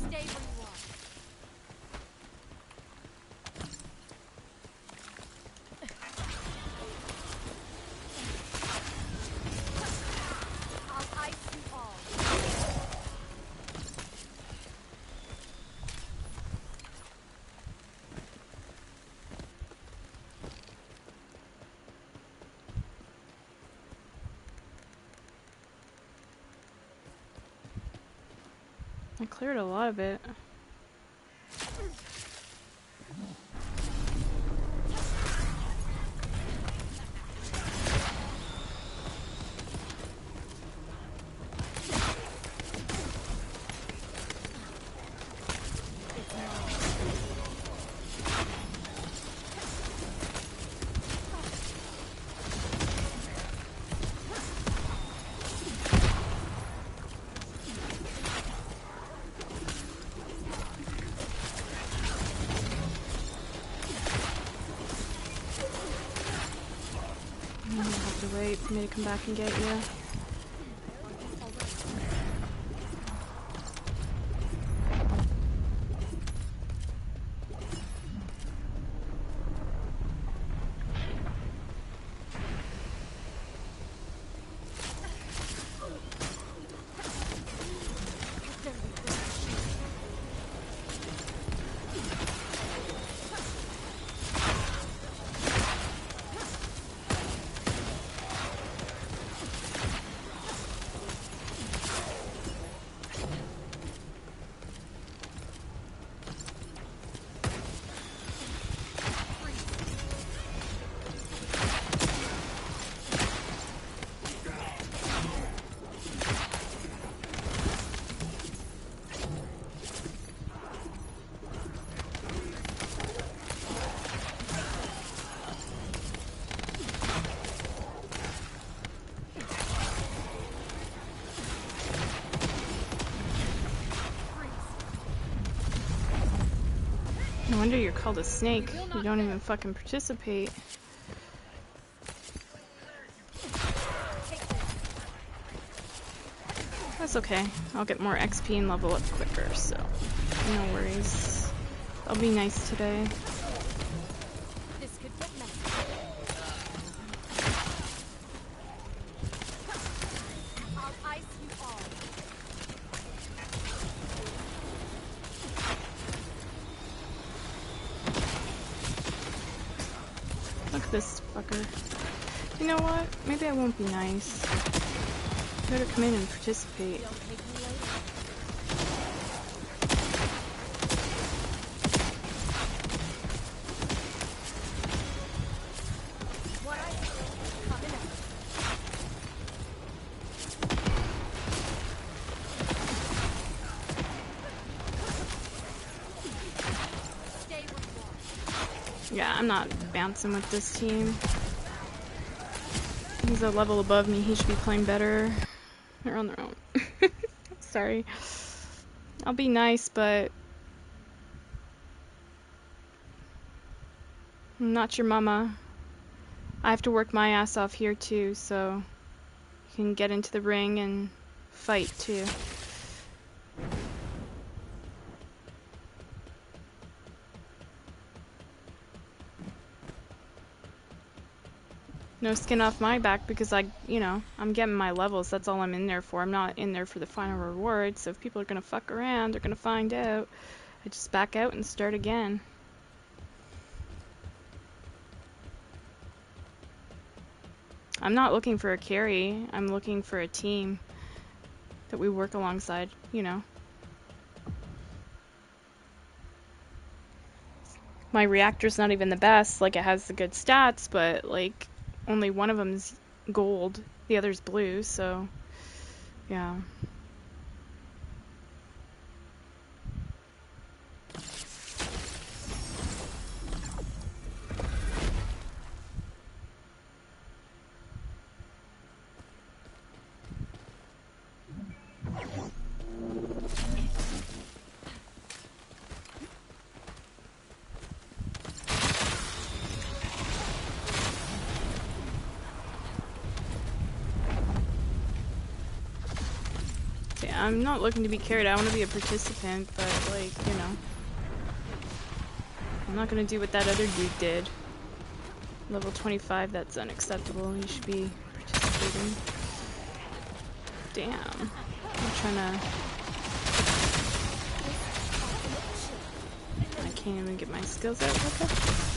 Stay where you are. I'll ice you all. I cleared a lot of it. You'll have to wait for me to come back and get you. No wonder you're called a snake. You don't even fucking participate. That's okay. I'll get more XP and level up quicker, so no worries. I'll be nice today. This could get messy. I'll ice you all. Look at this fucker. You know what? Maybe I won't be nice. Better come in and participate. Don't take me later. What I do, coming up. Stay where you are. Yeah, I'm not bouncing with this team. He's a level above me. He should be playing better. They're on their own. Sorry. I'll be nice, but I'm not your mama. I have to work my ass off here too, so you can get into the ring and fight too. No skin off my back because I'm getting my levels. That's all I'm in there for. I'm not in there for the final reward. So if people are gonna fuck around, they're gonna find out. I just back out and start again. I'm not looking for a carry. I'm looking for a team. that we work alongside, you know. My reactor's not even the best, like it has the good stats, but like only one of them's gold, the other's blue, so yeah. I'm not looking to be carried. I want to be a participant, but like, you know, I'm not gonna do what that other dude did. Level 25, that's unacceptable. You should be participating. Damn. I'm trying to... I can't even get my skills out. Okay.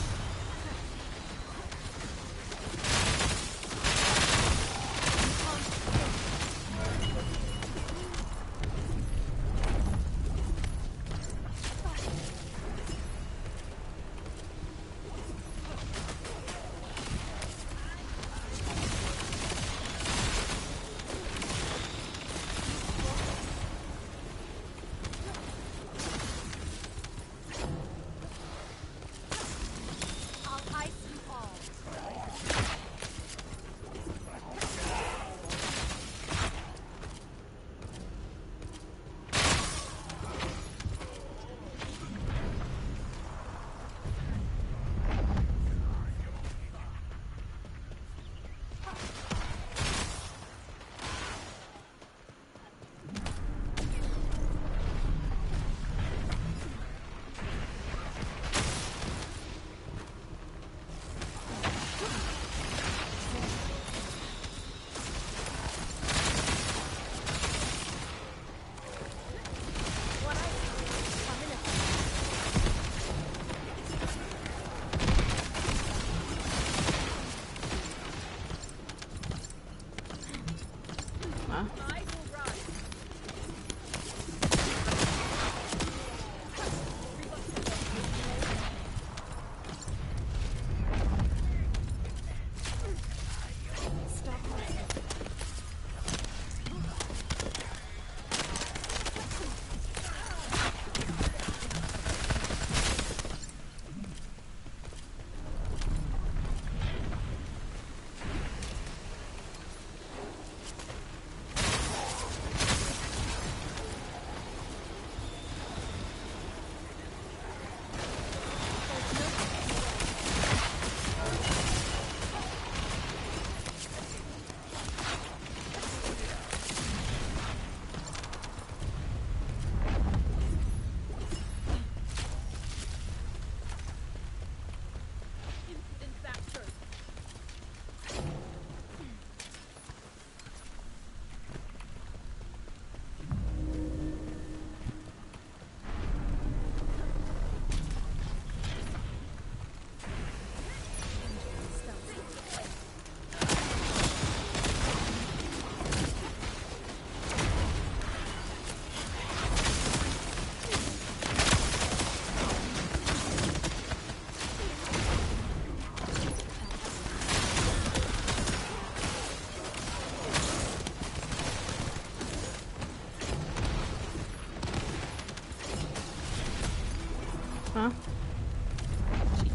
Huh?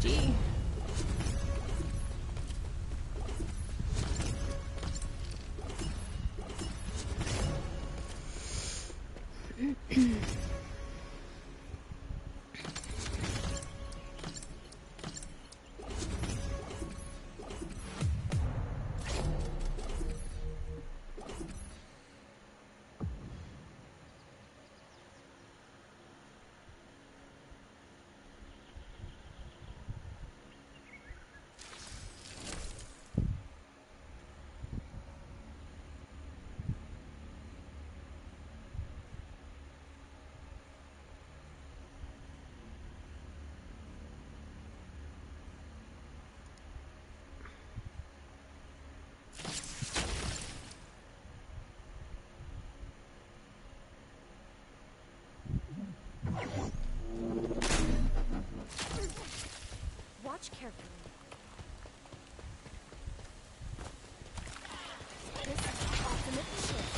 GG. carefully. This is ultimate shift.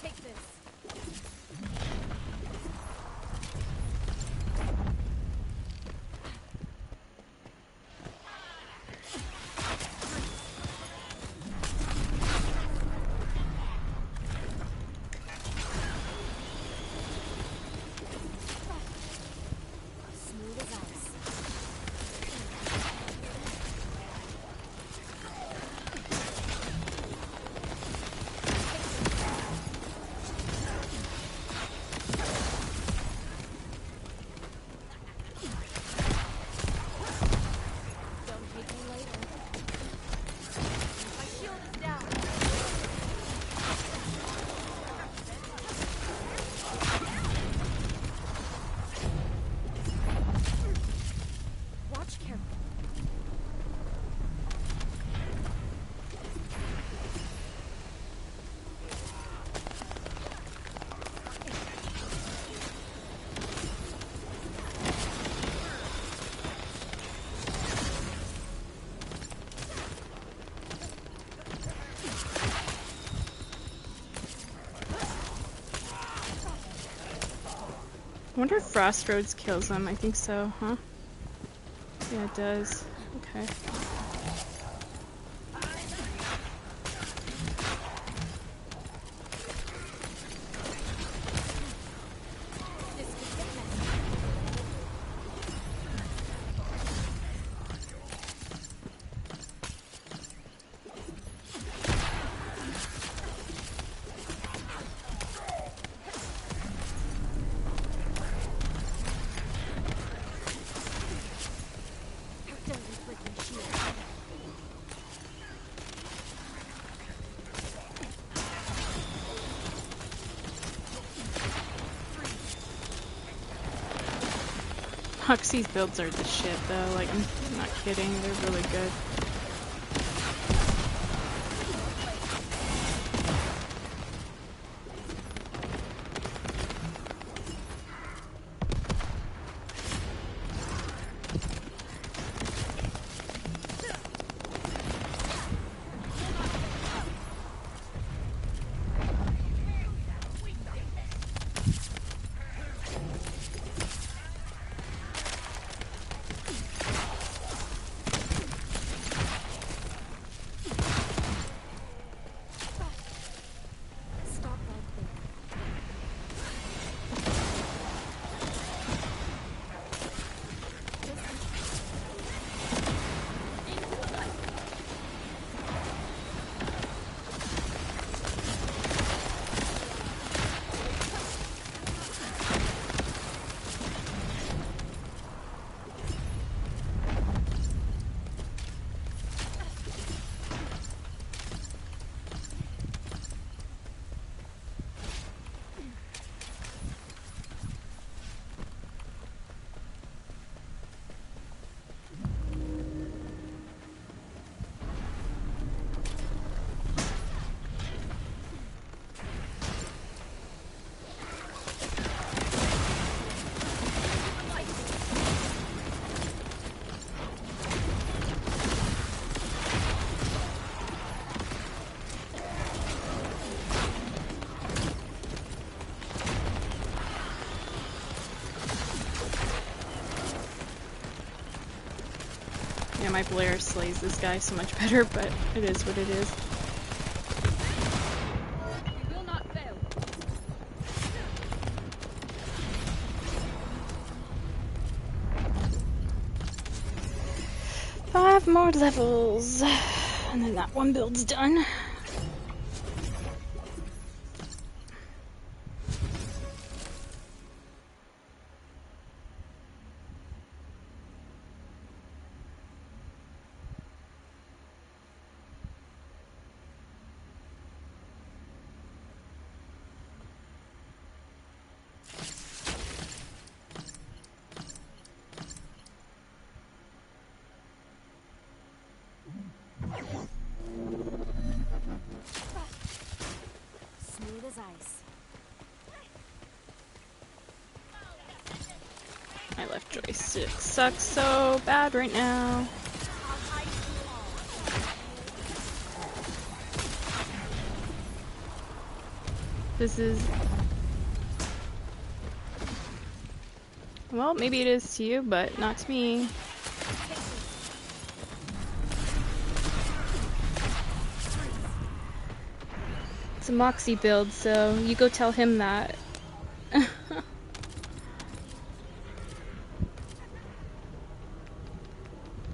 Take this. Smooth as ice. Don't hate me later. My shield is down. Watch carefully. I wonder if Frost Roads kills him. I think so, huh? Yeah, it does. Okay. This could get messy. Dirty freaking shield. Huxley's builds are the shit though, like I'm not kidding, they're really good. Stop right there. Yeah, my Blair slays this guy so much better, but it is what it is. We will not fail. 5 more levels, and then that one build's done. My left joystick sucks so bad right now. This is... Well, maybe it is to you, but not to me. It's a Moxie build, so you go tell him that.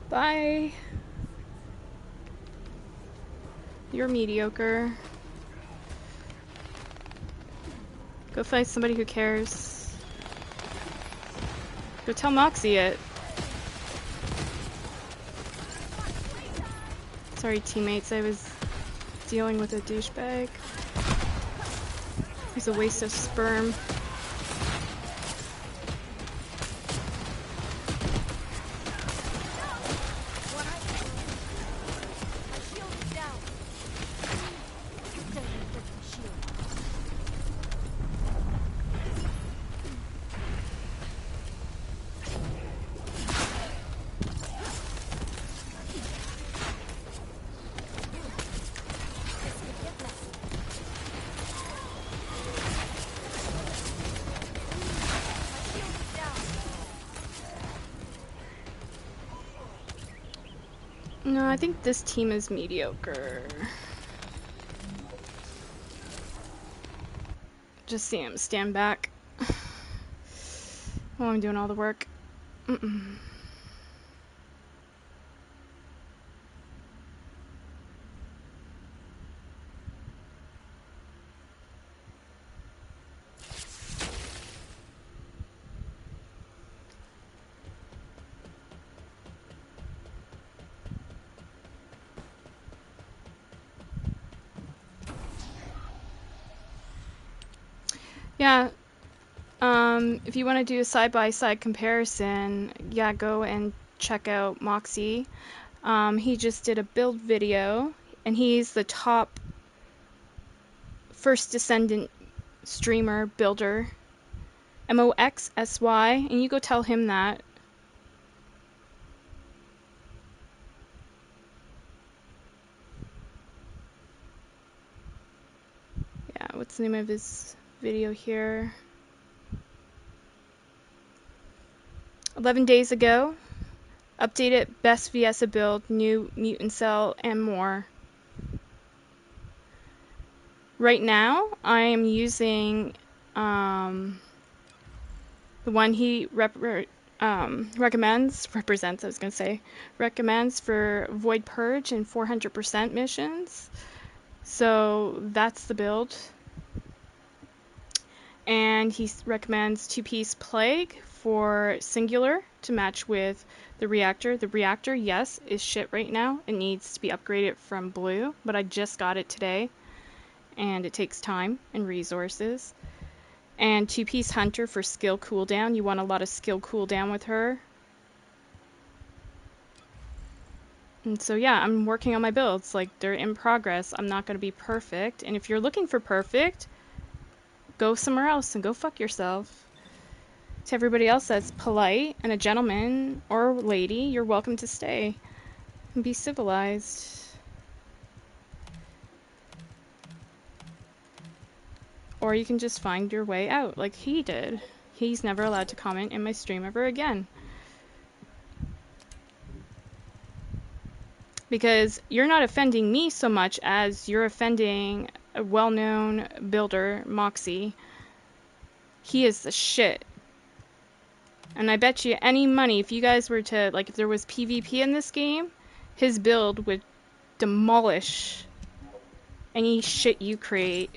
Bye. You're mediocre. Go find somebody who cares. Go tell Moxie it. Sorry, teammates, I was dealing with a douchebag. He's a waste of sperm. No, I think this team is mediocre. Just see him stand back while I'm doing all the work. Yeah, if you want to do a side-by-side comparison, yeah, go and check out Moxie. He just did a build video, and he's the top first descendant streamer builder. Moxsy, and you go tell him that. Yeah, what's the name of his video here? 11 days ago, updated best VS build, new mutant cell, and more. Right now, I am using the one he recommends for Void Purge and 400% missions. So that's the build. And he recommends 2-piece Plague for singular to match with the Reactor. The Reactor, yes, is shit right now. It needs to be upgraded from blue, but I just got it today, and it takes time and resources. And 2-piece Hunter for skill cooldown. You want a lot of skill cooldown with her. And so yeah, I'm working on my builds. Like, they're in progress. I'm not going to be perfect. And if you're looking for perfect, go somewhere else and go fuck yourself. To everybody else that's polite and a gentleman or lady, you're welcome to stay and be civilized. Or you can just find your way out like he did. He's never allowed to comment in my stream ever again. Because you're not offending me so much as you're offending a well-known builder, Moxie. He is the shit. And I bet you any money, if you guys were to, like, if there was PvP in this game, his build would demolish any shit you create.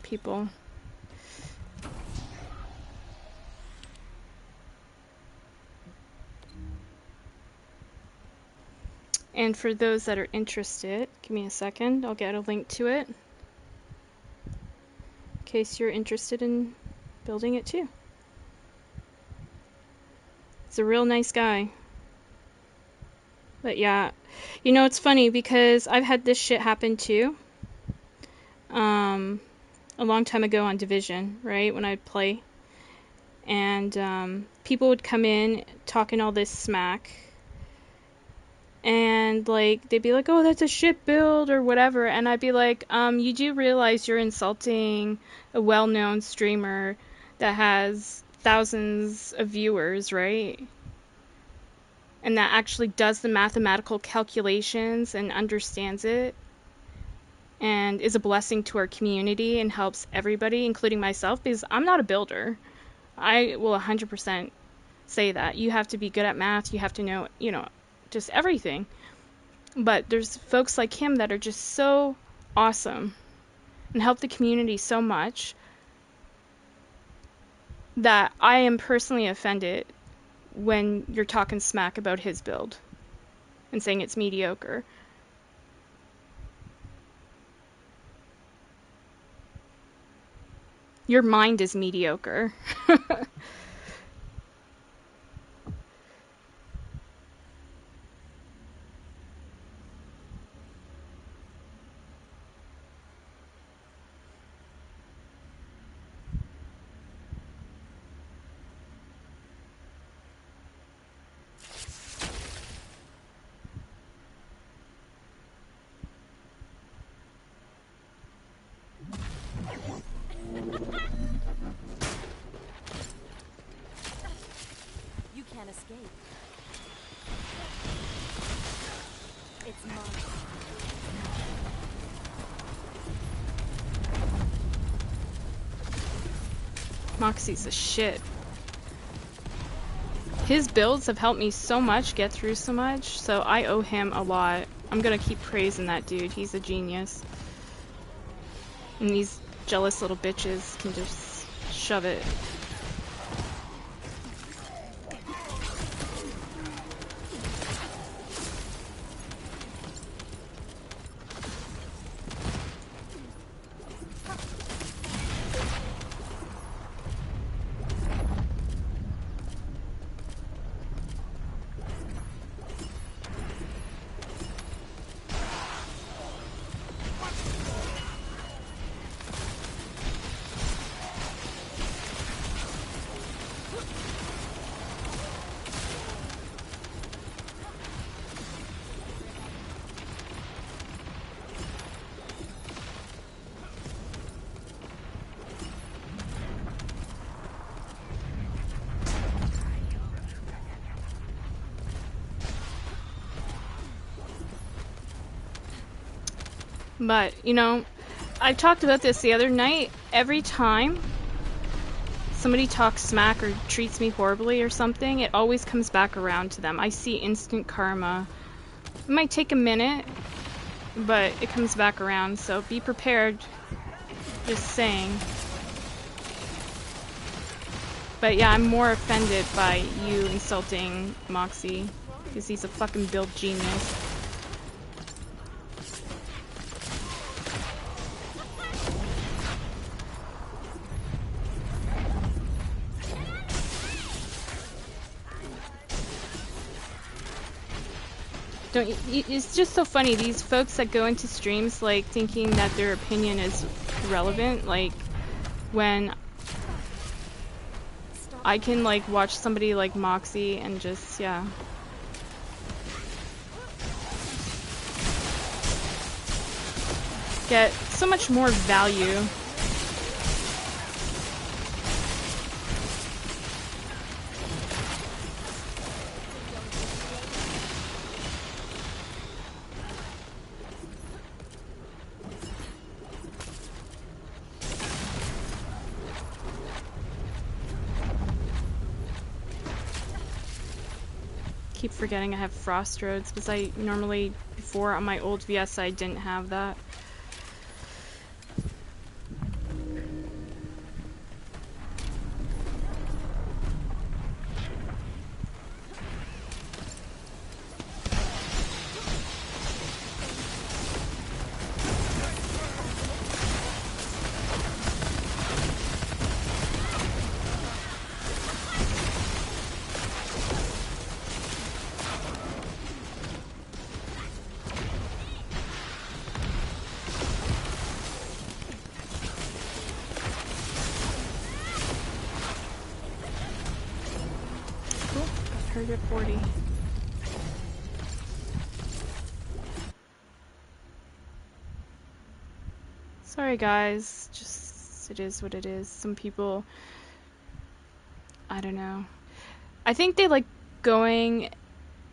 People. And for those that are interested, give me a second, I'll get a link to it. In case you're interested in building it too. He's a real nice guy. But yeah, you know, it's funny because I've had this shit happen too. A long time ago on Division, right, when I'd play. And people would come in talking all this smack. And, like, they'd be like, oh, that's a shit build or whatever. And I'd be like, you do realize you're insulting a well-known streamer that has thousands of viewers, right? And that actually does the mathematical calculations and understands it and is a blessing to our community and helps everybody, including myself, because I'm not a builder. I will 100% say that. You have to be good at math. You have to know, you know, just everything. But there's folks like him that are just so awesome and help the community so much that I am personally offended when you're talking smack about his build and saying it's mediocre. Your mind is mediocre. You can't escape. It's mine. Moxie's a shit. His builds have helped me so much get through so much, so I owe him a lot. I'm gonna keep praising that dude. He's a genius. And these jealous little bitches can just shove it. But, you know, I talked about this the other night. Every time somebody talks smack or treats me horribly or something, it always comes back around to them. I see instant karma. It might take a minute, but it comes back around, so be prepared. Just saying. But yeah, I'm more offended by you insulting Moxie, because he's a fucking build genius. It's just so funny, these folks that go into streams like thinking that their opinion is relevant, like when I can like watch somebody like Moxie and just, yeah. Get so much more value. Keep forgetting I have frost roads because I normally, before on my old VS, I didn't have that. target 40. Sorry guys, just it is what it is. Some people, I don't know. I think they like going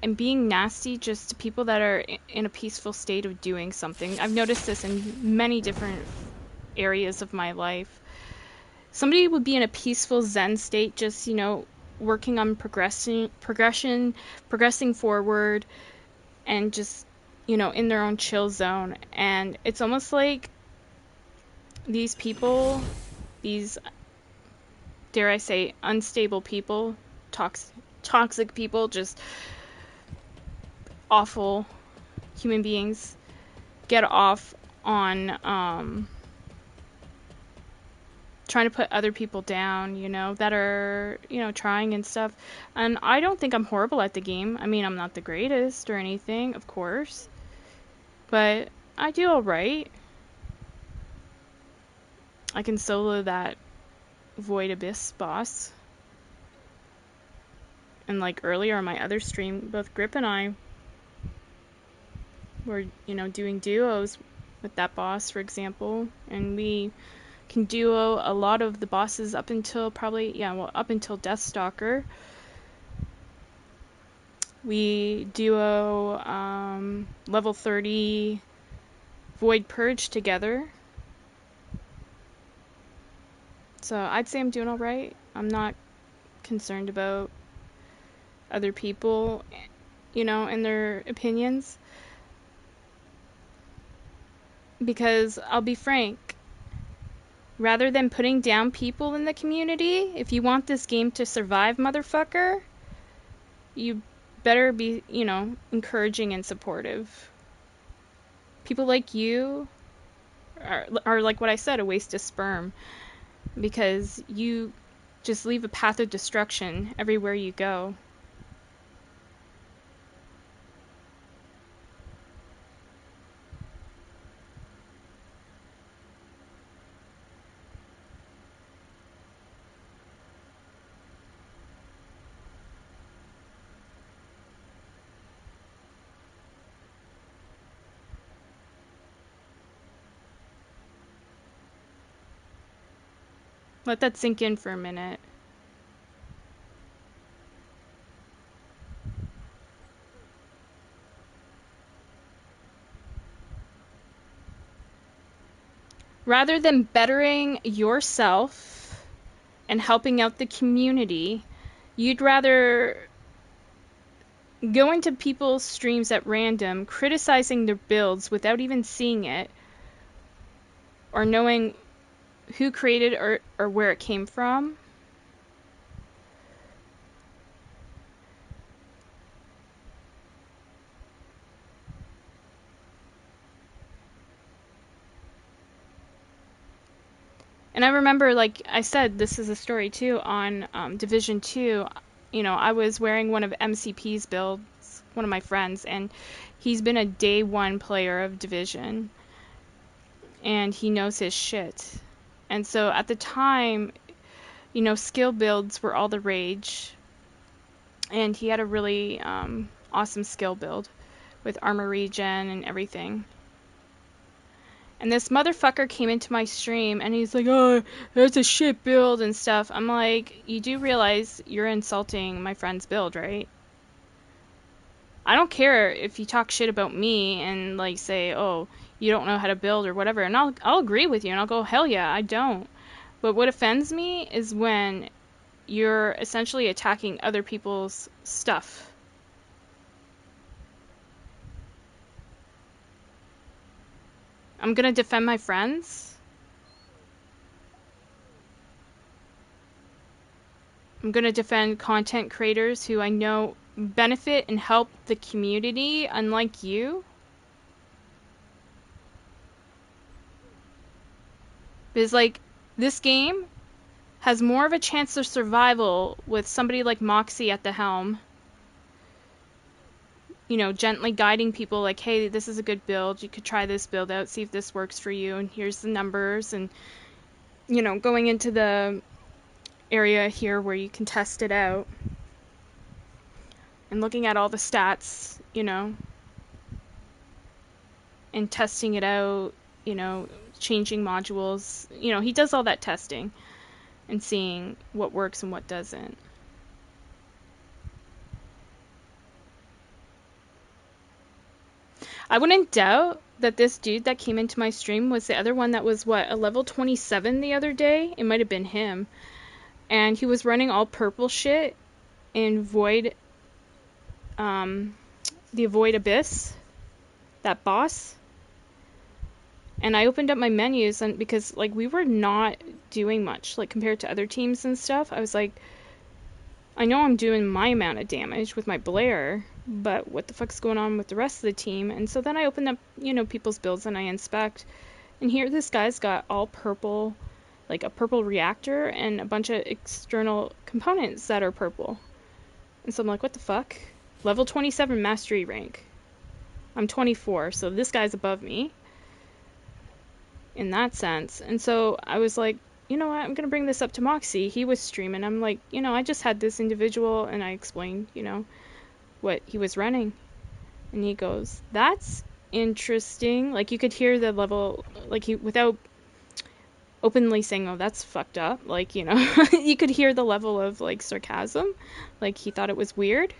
and being nasty just to people that are in a peaceful state of doing something. I've noticed this in many different areas of my life. Somebody would be in a peaceful Zen state, just, you know, working on progressing forward, and just, you know, in their own chill zone. And it's almost like these people, these, dare I say, unstable people, toxic people, just awful human beings, get off on trying to put other people down, you know, that are, you know, trying and stuff. And I don't think I'm horrible at the game. I mean, I'm not the greatest or anything, of course, but I do alright. I can solo that Void Abyss boss. And like earlier on my other stream, both Grip and I were, you know, doing duos with that boss, for example, and we can duo a lot of the bosses up until probably, yeah, well, up until Deathstalker. We duo level 30 Void Purge together. So I'd say I'm doing alright. I'm not concerned about other people, you know, and their opinions. Because I'll be frank, rather than putting down people in the community, if you want this game to survive, motherfucker, you better be, you know, encouraging and supportive. People like you are like what I said, a waste of sperm. Because you just leave a path of destruction everywhere you go. Let that sink in for a minute. Rather than bettering yourself and helping out the community, you'd rather go into people's streams at random, criticizing their builds without even seeing it, or knowing who created or where it came from. And I remember, like I said, this is a story too, on Division 2, you know, I was wearing one of MCP's builds, one of my friends, and he's been a day one player of Division, and he knows his shit. And so at the time, you know, skill builds were all the rage, and he had a really awesome skill build with armor regen and everything. And this motherfucker came into my stream and he's like, oh, that's a shit build and stuff. I'm like, you do realize you're insulting my friend's build, right? I don't care if you talk shit about me and like say, oh, you don't know how to build or whatever. And I'll agree with you and I'll go, hell yeah, I don't. But what offends me is when you're essentially attacking other people's stuff. I'm gonna defend my friends. I'm gonna defend content creators who I know benefit and help the community, unlike you. Because, like, this game has more of a chance of survival with somebody like Moxie at the helm. You know, gently guiding people like, hey, this is a good build. You could try this build out, see if this works for you, and here's the numbers. And, you know, going into the area here where you can test it out. and looking at all the stats, you know, and testing it out, you know, changing modules. You know, he does all that testing and seeing what works and what doesn't. I wouldn't doubt that this dude that came into my stream was the other one that was, what, a level 27 the other day? It might have been him. And he was running all purple shit in Void, the Void Abyss, that boss. And I opened up my menus, and because, like, we were not doing much, like, compared to other teams and stuff, I was like, I know I'm doing my amount of damage with my Blair, but what the fuck's going on with the rest of the team? And so then I opened up, you know, people's builds and I inspect, and here this guy's got all purple, like a purple reactor and a bunch of external components that are purple. And so I'm like, what the fuck? Level 27 mastery rank. I'm 24, so this guy's above me in that sense. And so I was like, you know what, I'm gonna bring this up to Moxie. He was streaming. I'm like, you know, I just had this individual, and I explained, you know, what he was running. And he goes, that's interesting. Like, you could hear the level, like, he, without openly saying, oh, that's fucked up, like, you know, you could hear the level of, like, sarcasm. Like, he thought it was weird.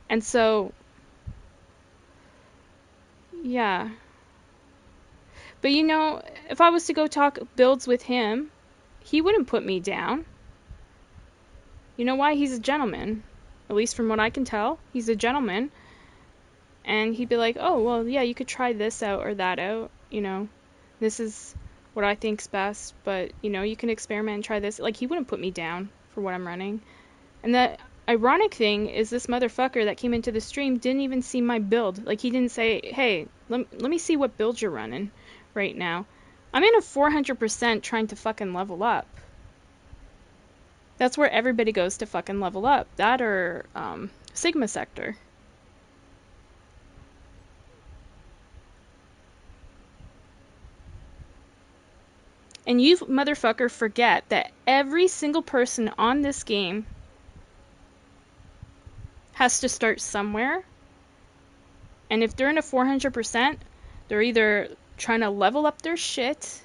And so, yeah. But, you know, if I was to go talk builds with him, he wouldn't put me down. You know why? He's a gentleman. At least from what I can tell, he's a gentleman. And he'd be like, oh, well, yeah, you could try this out or that out. You know, this is what I think's best, but, you know, you can experiment and try this. Like, he wouldn't put me down for what I'm running. And the ironic thing is this motherfucker that came into the stream didn't even see my build. Like, he didn't say, hey, let me see what build you're running right now. I'm in a 400% trying to fucking level up. That's where everybody goes to fucking level up. That or Sigma Sector. And you motherfucker forget that every single person on this game has to start somewhere. And if they're in a 400%, they're either trying to level up their shit,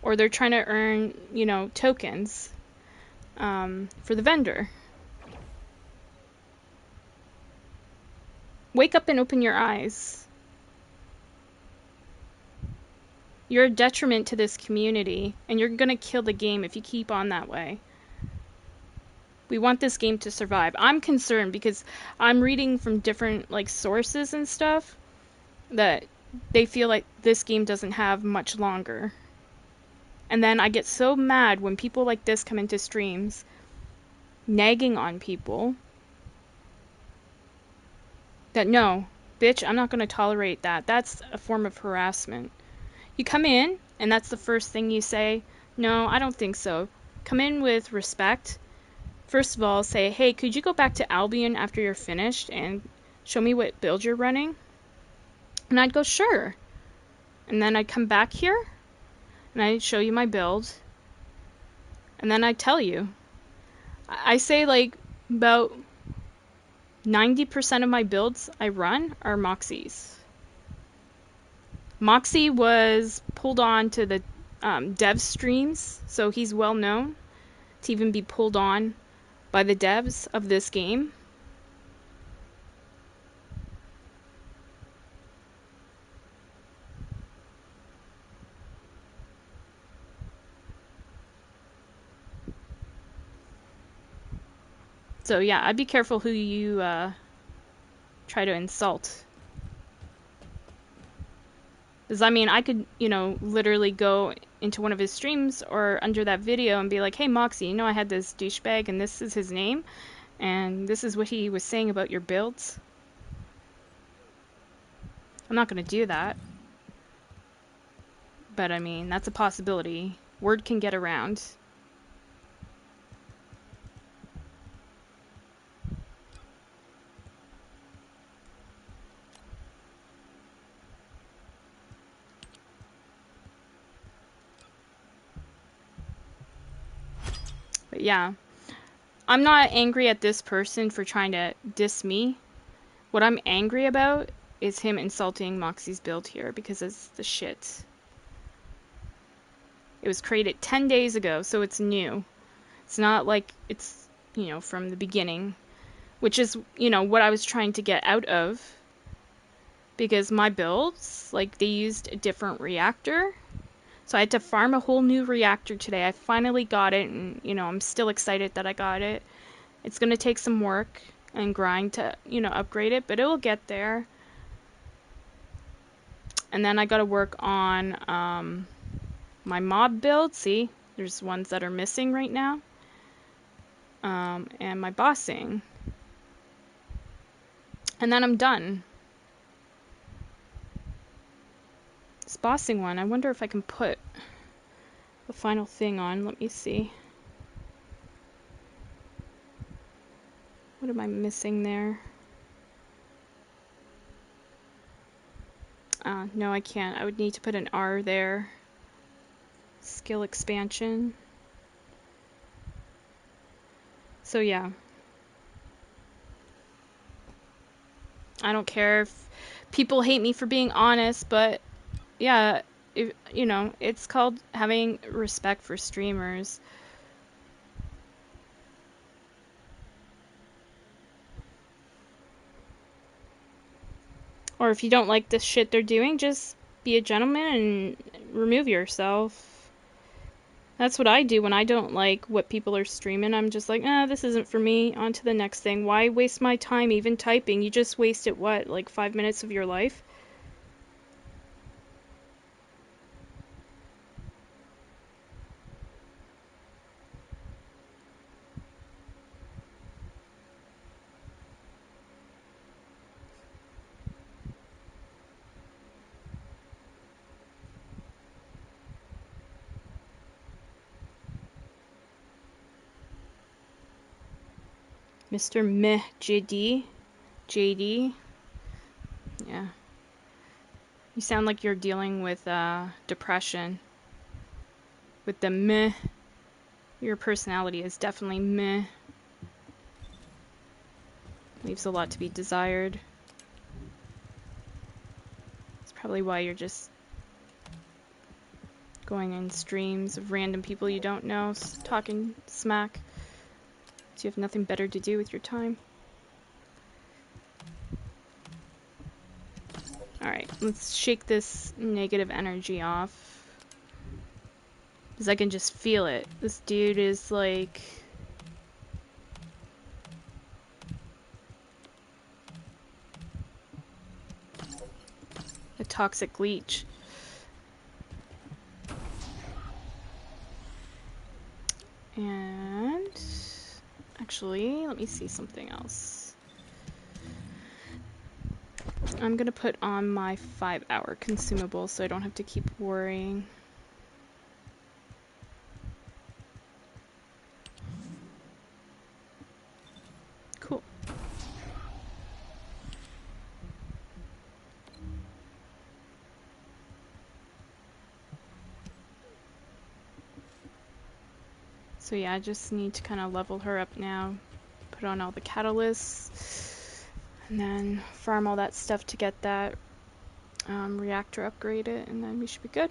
or they're trying to earn, you know, tokens for the vendor. Wake up and open your eyes. You're a detriment to this community, and you're gonna kill the game if you keep on that way. We want this game to survive. I'm concerned because I'm reading from different, like, sources and stuff that they feel like this game doesn't have much longer. And then I get so mad when people like this come into streams, nagging on people, that no, bitch, I'm not going to tolerate that. That's a form of harassment. You come in, and that's the first thing you say, no, I don't think so. Come in with respect. First of all, say, hey, could you go back to Albion after you're finished and show me what build you're running? And I'd go, sure. And then I'd come back here, and I'd show you my build, and then I'd tell you. I say, like, about 90% of my builds I run are Moxies. Moxie was pulled on to the dev streams, so he's well known to even be pulled on by the devs of this game. So yeah, I'd be careful who you try to insult. Because, I mean, I could, you know, literally go into one of his streams or under that video and be like, hey, Moxie, you know I had this douchebag and this is his name, and this is what he was saying about your builds. I'm not going to do that. But, I mean, that's a possibility. Word can get around. yeah. I'm not angry at this person for trying to diss me. What I'm angry about is him insulting Moxie's build here because it's the shit. It was created 10 days ago, so it's new. It's not like it's, you know, from the beginning, which is, you know, what I was trying to get out of. Because my builds, like, they used a different reactor. So I had to farm a whole new reactor today. I finally got it, and, you know, I'm still excited that I got it. It's going to take some work and grind to, you know, upgrade it, but it will get there. And then I got to work on my mob build. See, there's ones that are missing right now. And my bossing. And then I'm done. This bossing one, I wonder if I can put the final thing on. Let me see. What am I missing there? No, I can't. I would need to put an R there. Skill expansion. So yeah. I don't care if people hate me for being honest, but yeah, you know, it's called having respect for streamers. Or if you don't like the shit they're doing, just be a gentleman and remove yourself. That's what I do when I don't like what people are streaming. I'm just like, this isn't for me. On to the next thing. Why waste my time even typing? You just wasted, what, like 5 minutes of your life? Mr. Meh JD. JD. Yeah. You sound like you're dealing with depression. With the meh. Your personality is definitely meh. Leaves a lot to be desired. It's probably why you're just going in streams of random people you don't know, talking smack. So you have nothing better to do with your time. Alright, let's shake this negative energy off. Because I can just feel it. This dude is like... a toxic leech. And... actually, let me see something else. I'm gonna put on my 5-hour consumable so I don't have to keep worrying. Cool. So yeah, I just need to kind of level her up now. Put on all the catalysts. And then farm all that stuff to get that reactor upgraded, and then we should be good.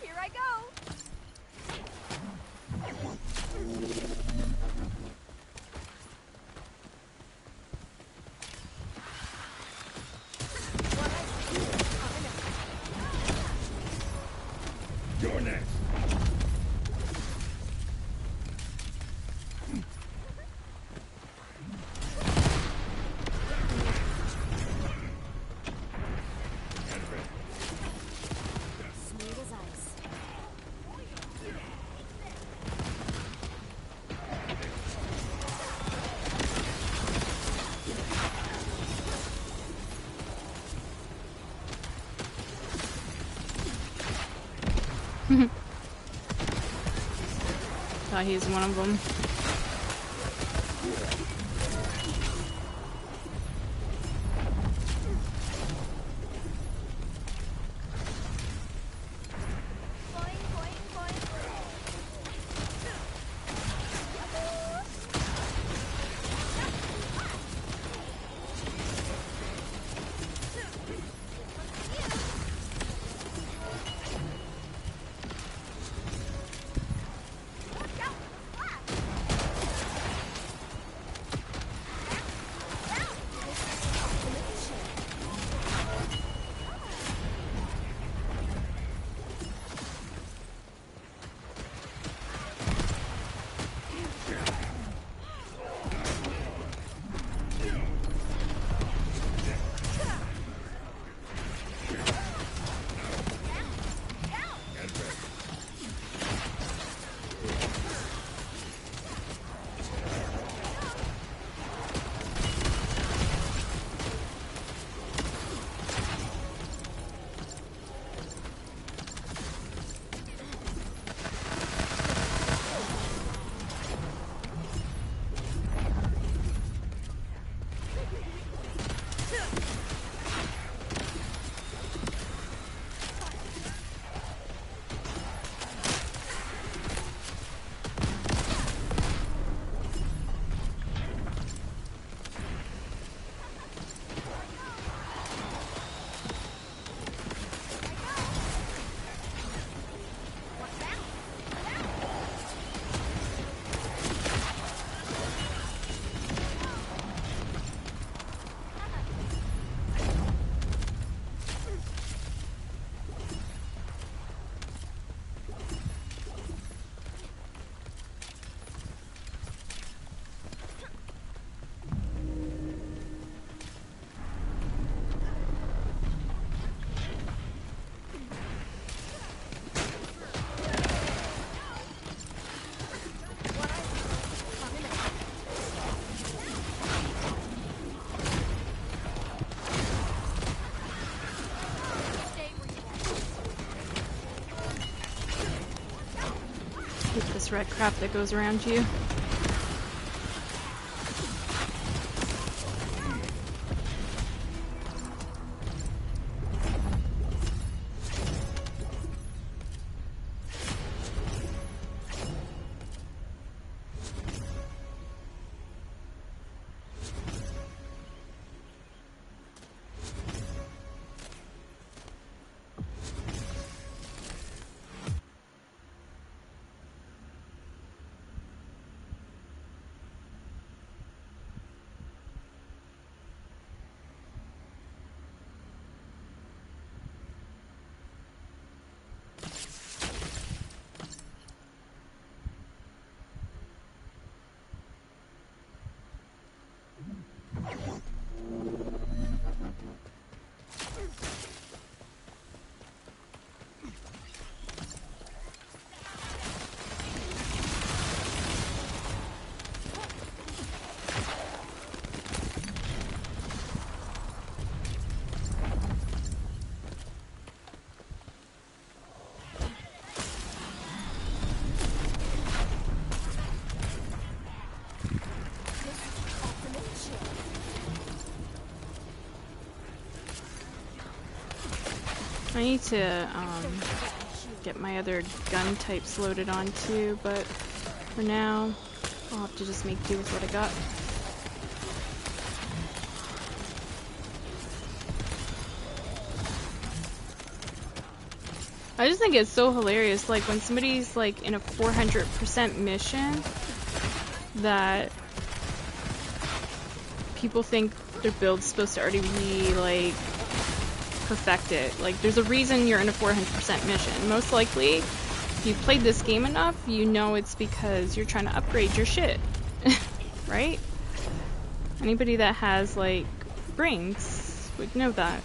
Here I go. Thought he's one of them. This red crap that goes around you. I need to get my other gun types loaded on too, but for now I'll have to just make do with what I got. I just think it's so hilarious, like when somebody's like in a 400% mission, that people think their build's supposed to already be like perfected. Like there's a reason you're in a 400% mission. Most likely, if you've played this game enough, you know it's because you're trying to upgrade your shit. Right? Anybody that has like brains would know that.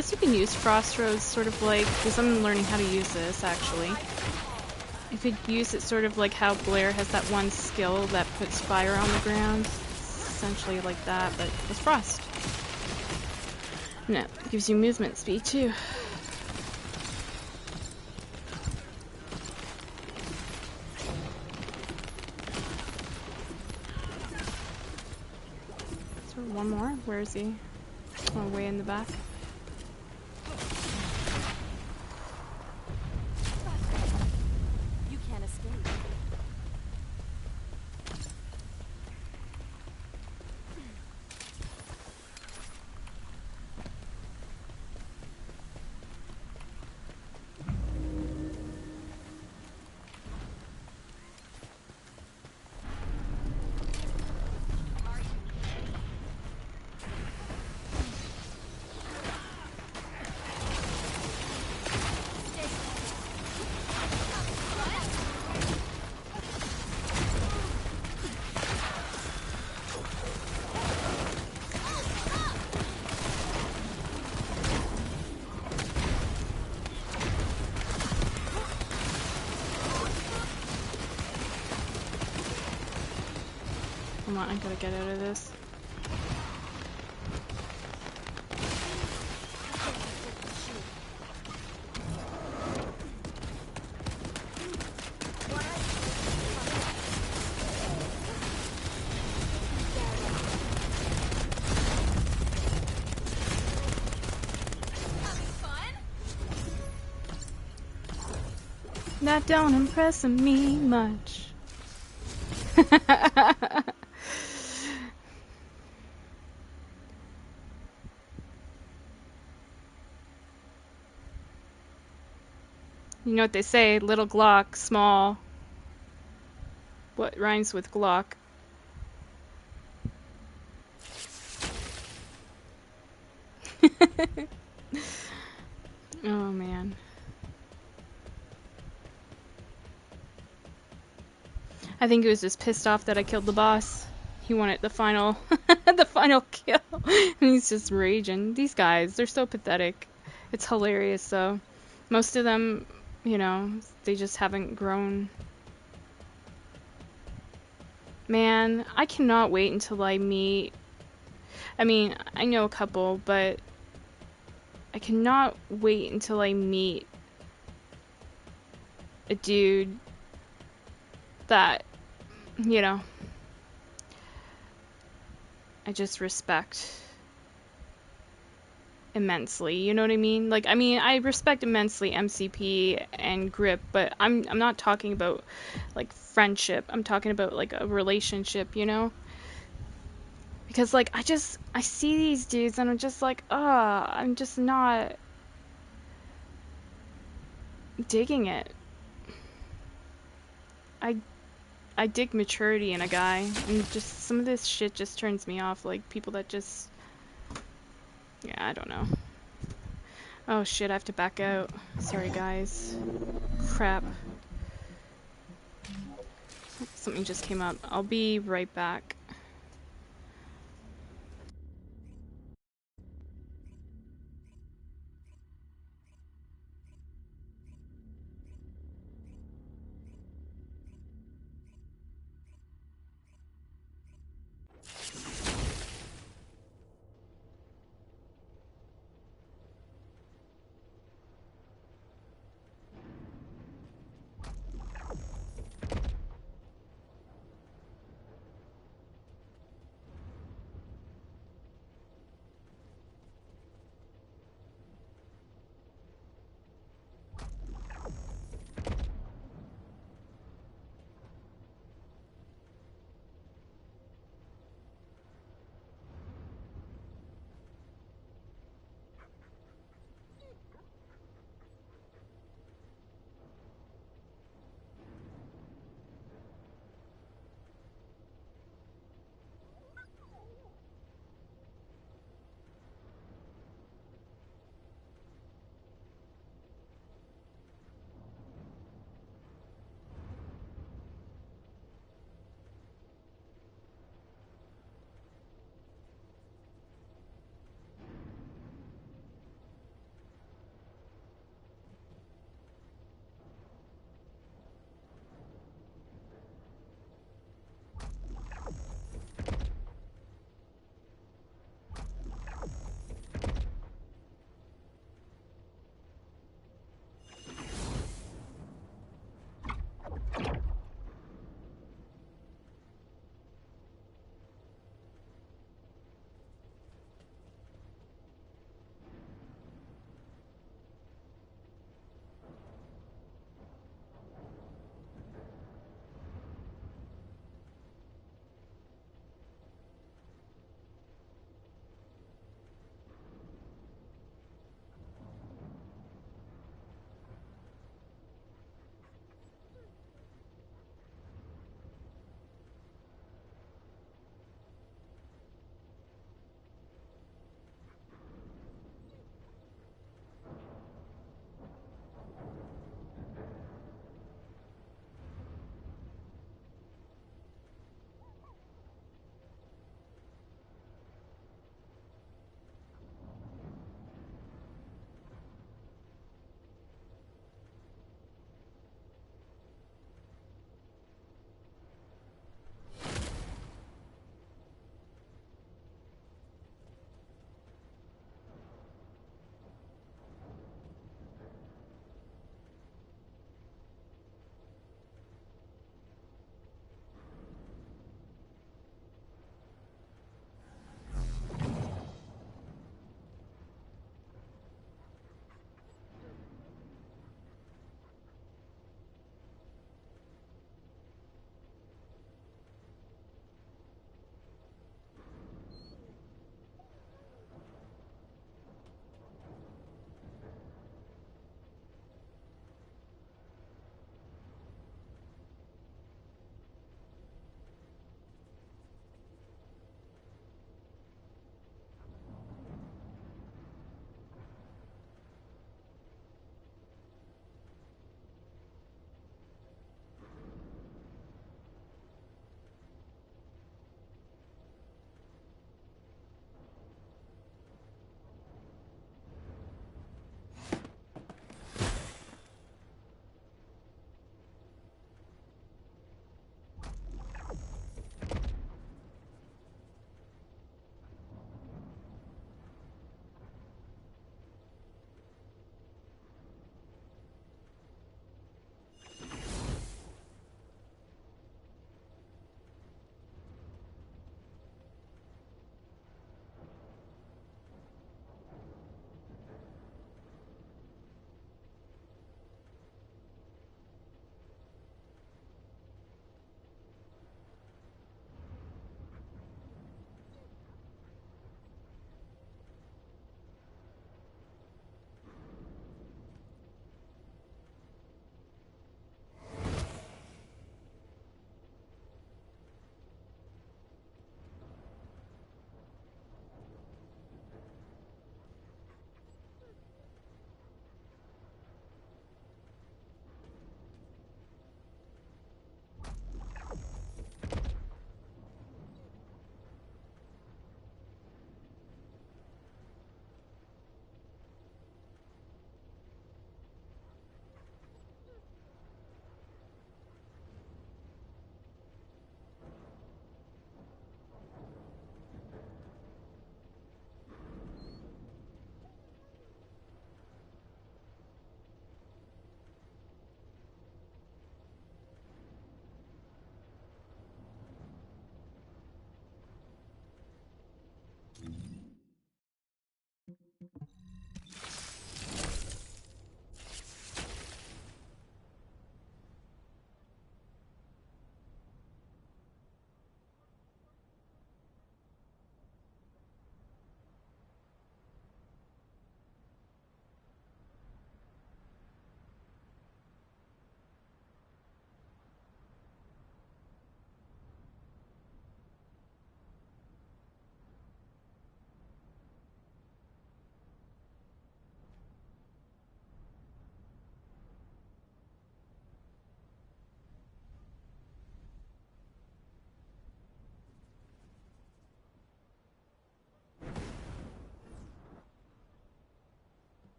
guess you can use frost roads sort of like, because I'm learning how to use this actually. You could use it sort of like how Blair has that one skill that puts fire on the ground. It's essentially like that, but with frost. And it gives you movement speed too. Is there one more? Where is he? Oh, way in the back. You can't escape. Come on, I gotta get out of this. That don't impress me much. You know what they say, little Glock, small. What rhymes with Glock? Oh man. I think he was just pissed off that I killed the boss. He wanted the final the final kill. And he's just raging. These guys, they're so pathetic. It's hilarious though. Most of them, you know, they just haven't grown. Man, I cannot wait until I meet. I mean, I know a couple, but I cannot wait until I meet a dude that, you know, I just respect immensely. You know what I mean? Like, I mean, I respect immensely MCP and Grip, but I'm not talking about like friendship. I'm talking about like a relationship, you know? Because like I see these dudes and I'm just like, I'm just not digging it. I I dig maturity in a guy, and just some of this shit just turns me off. Like people that just, yeah, I don't know. Oh shit, I have to back out. Sorry guys. Crap. Something just came up. I'll be right back.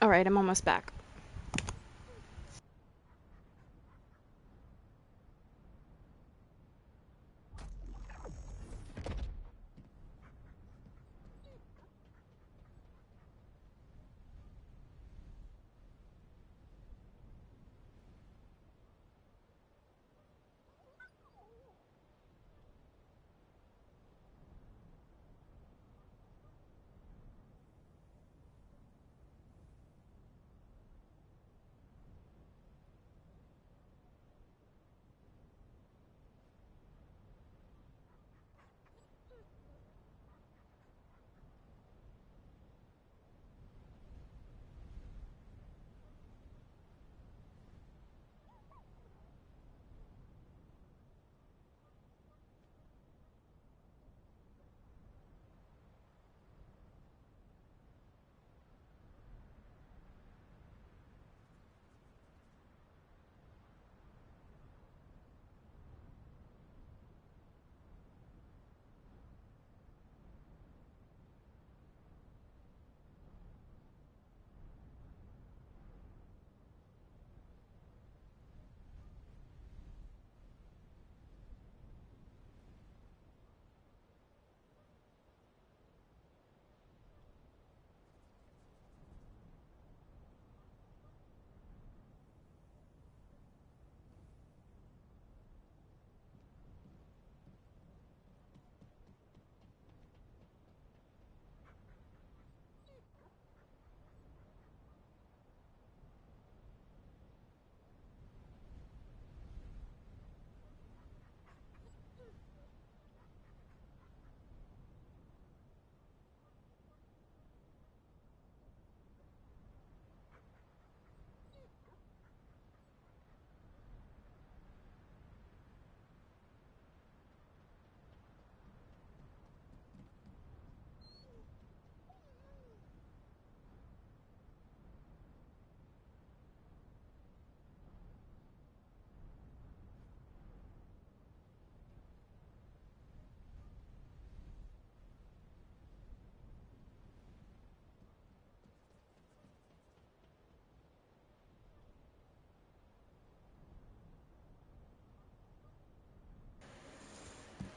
Alright, I'm almost back.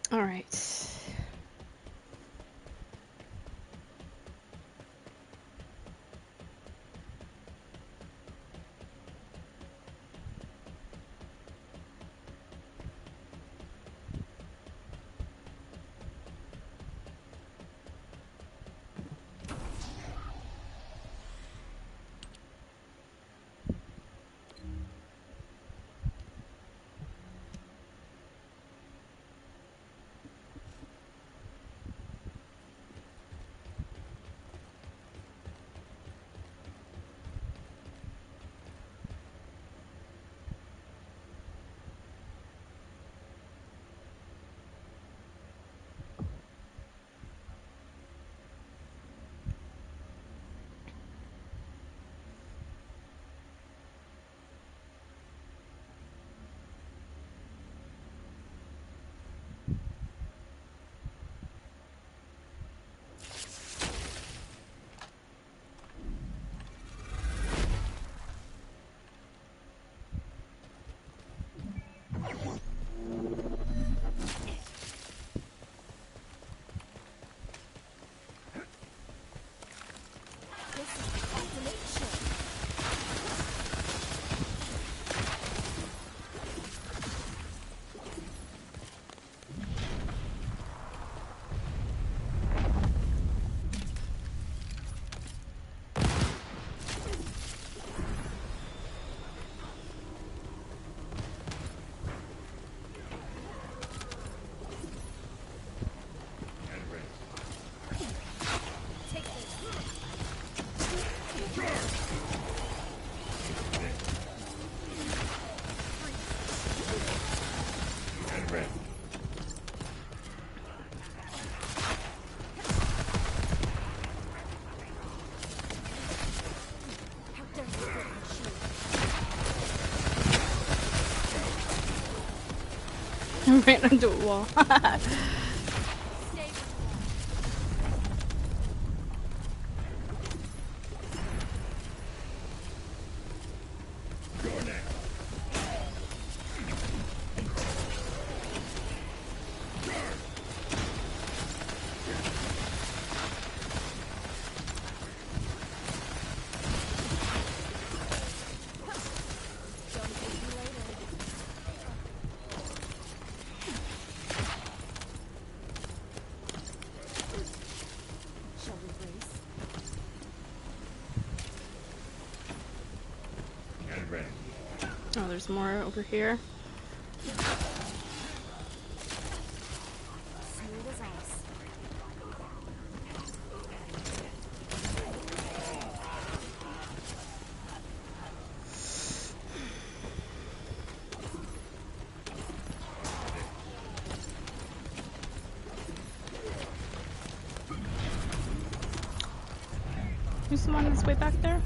Alright. Ran into a wall. there's more over here. Smooth as ice. Who's the one that's way back there?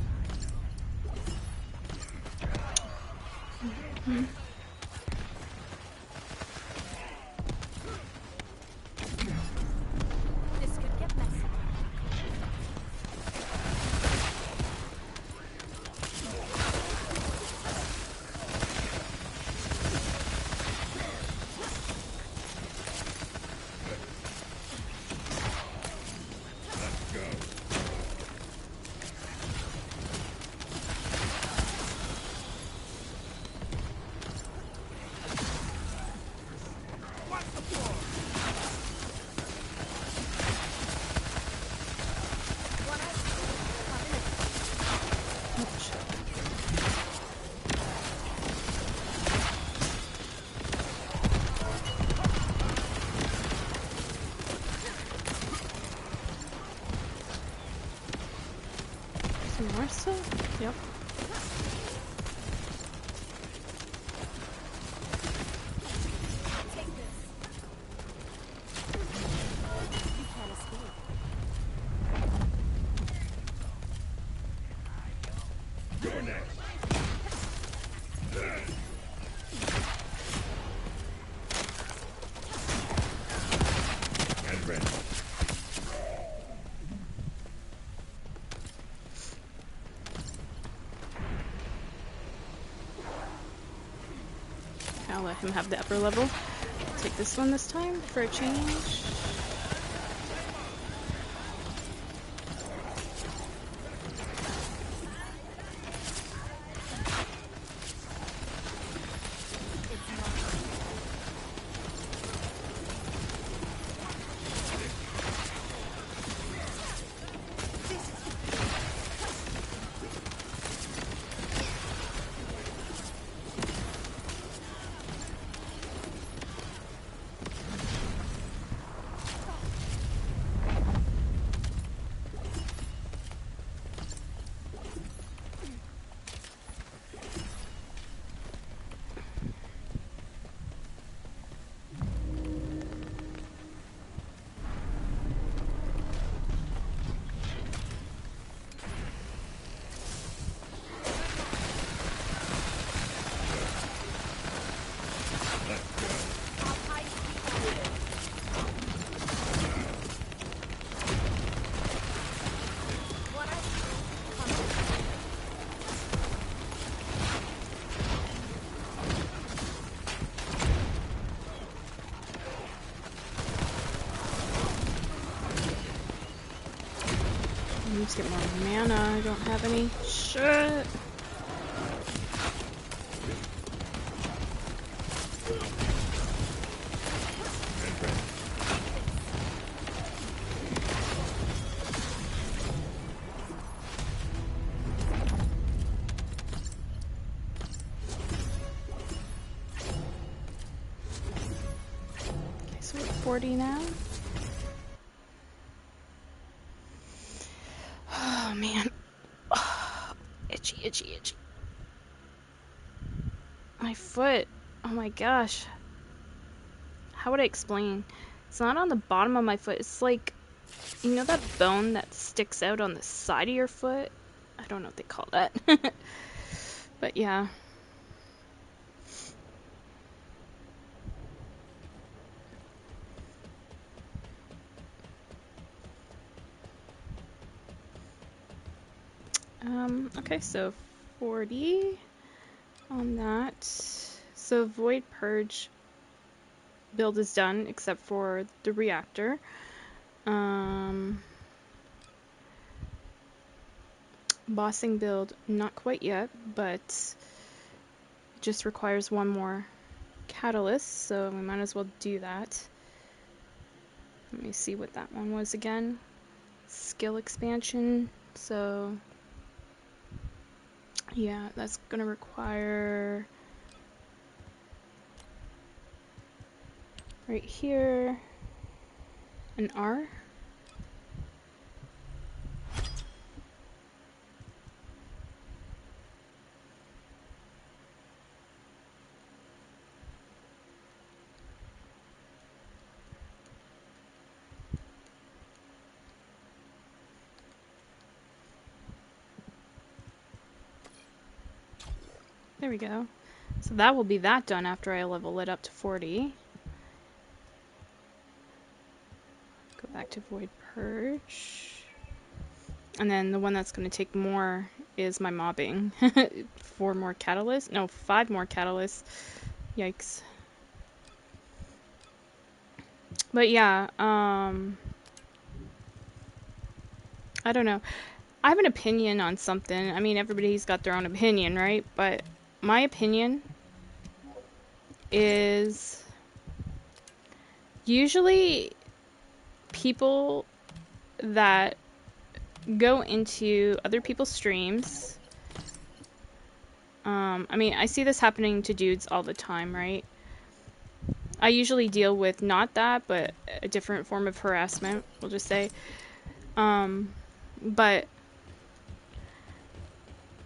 This could get messy. Some more stuff? Yep. Take this. You can't escape. You're next. And ready. I'll let him have the upper level. Take this one this time for a change. I need to get more mana. I don't have any. Shit. Okay, so we're at 40 now. Oh man. Itchy, itchy, itchy. My foot. Oh my gosh. How would I explain? It's not on the bottom of my foot. It's like, you know that bone that sticks out on the side of your foot? I don't know what they call that. But yeah. Okay, so 40 on that. So Void Purge build is done, except for the reactor. Bossing build, not quite yet, but just requires one more catalyst, so we might as well do that. Let me see what that one was again. Skill expansion, so yeah, that's gonna require right here. An R. There we go. So that will be that done after I level it up to 40. Go back to Void Purge. And then the one that's going to take more is my mobbing. 4 more catalysts? No, 5 more catalysts. Yikes. But yeah, I don't know. I have an opinion on something. I mean, everybody's got their own opinion, right? But my opinion is usually people that go into other people's streams. I mean, I see this happening to dudes all the time, right? I usually deal with not that, but a different form of harassment, we'll just say. But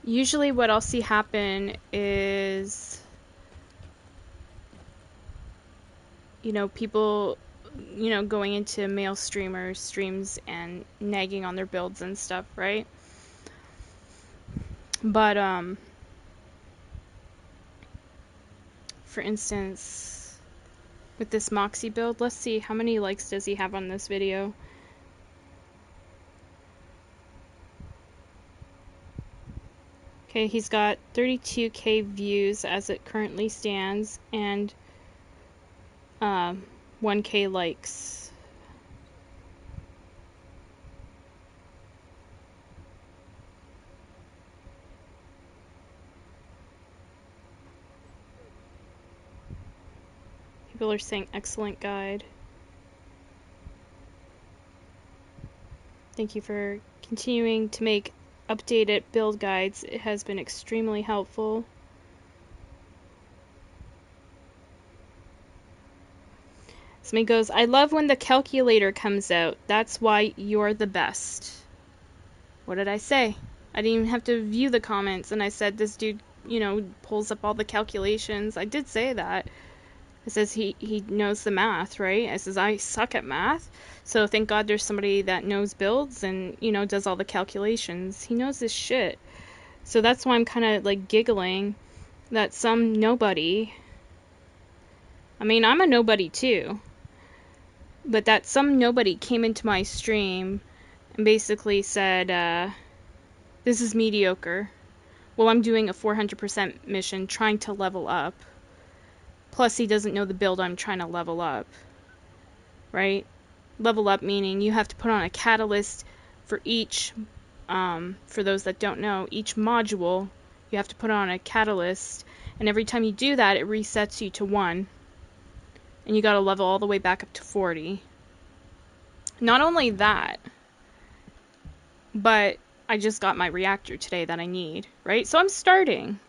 usually what I'll see happen is, you know, people, you know, going into male streamers' streams and nagging on their builds and stuff, right? But, for instance, with this Moxie build, let's see, how many likes does he have on this video? Okay, he's got 32k views as it currently stands, and 1k likes. People are saying excellent guide. Thank you for continuing to make updated build guides. It has been extremely helpful. Somebody goes, I love when the calculator comes out. That's why you're the best. What did I say? I didn't even have to view the comments, and I said this dude, you know, pulls up all the calculations. I did say that. It says he knows the math, right? I says I suck at math, so thank God there's somebody that knows builds and, you know, does all the calculations. He knows this shit. So that's why I'm kind of like giggling that some nobody, I mean, I'm a nobody too, but that some nobody came into my stream and basically said, this is mediocre. Well, I'm doing a 400% mission trying to level up. Plus, he doesn't know the build I'm trying to level up, right? Level up meaning you have to put on a catalyst for each, for those that don't know, each module, you have to put on a catalyst, and every time you do that, it resets you to 1, and you gotta level all the way back up to 40. Not only that, but I just got my reactor today that I need, right? So I'm starting.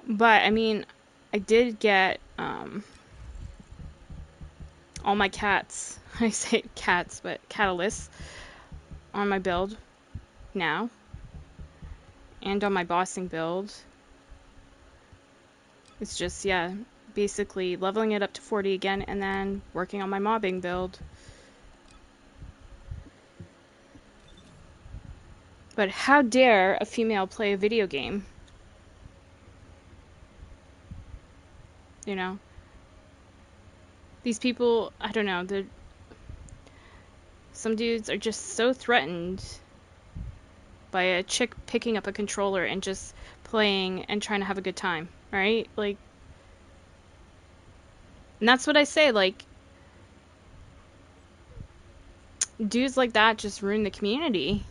But, I mean, I did get all my cats, I say cats, but catalysts on my build now, and on my bossing build. It's just, yeah, basically leveling it up to 40 again, and then working on my mobbing build. But how dare a female play a video game? You know? These people, I don't know, some dudes are just so threatened by a chick picking up a controller and just playing and trying to have a good time, right? Like, and that's what I say, like, dudes like that just ruin the community.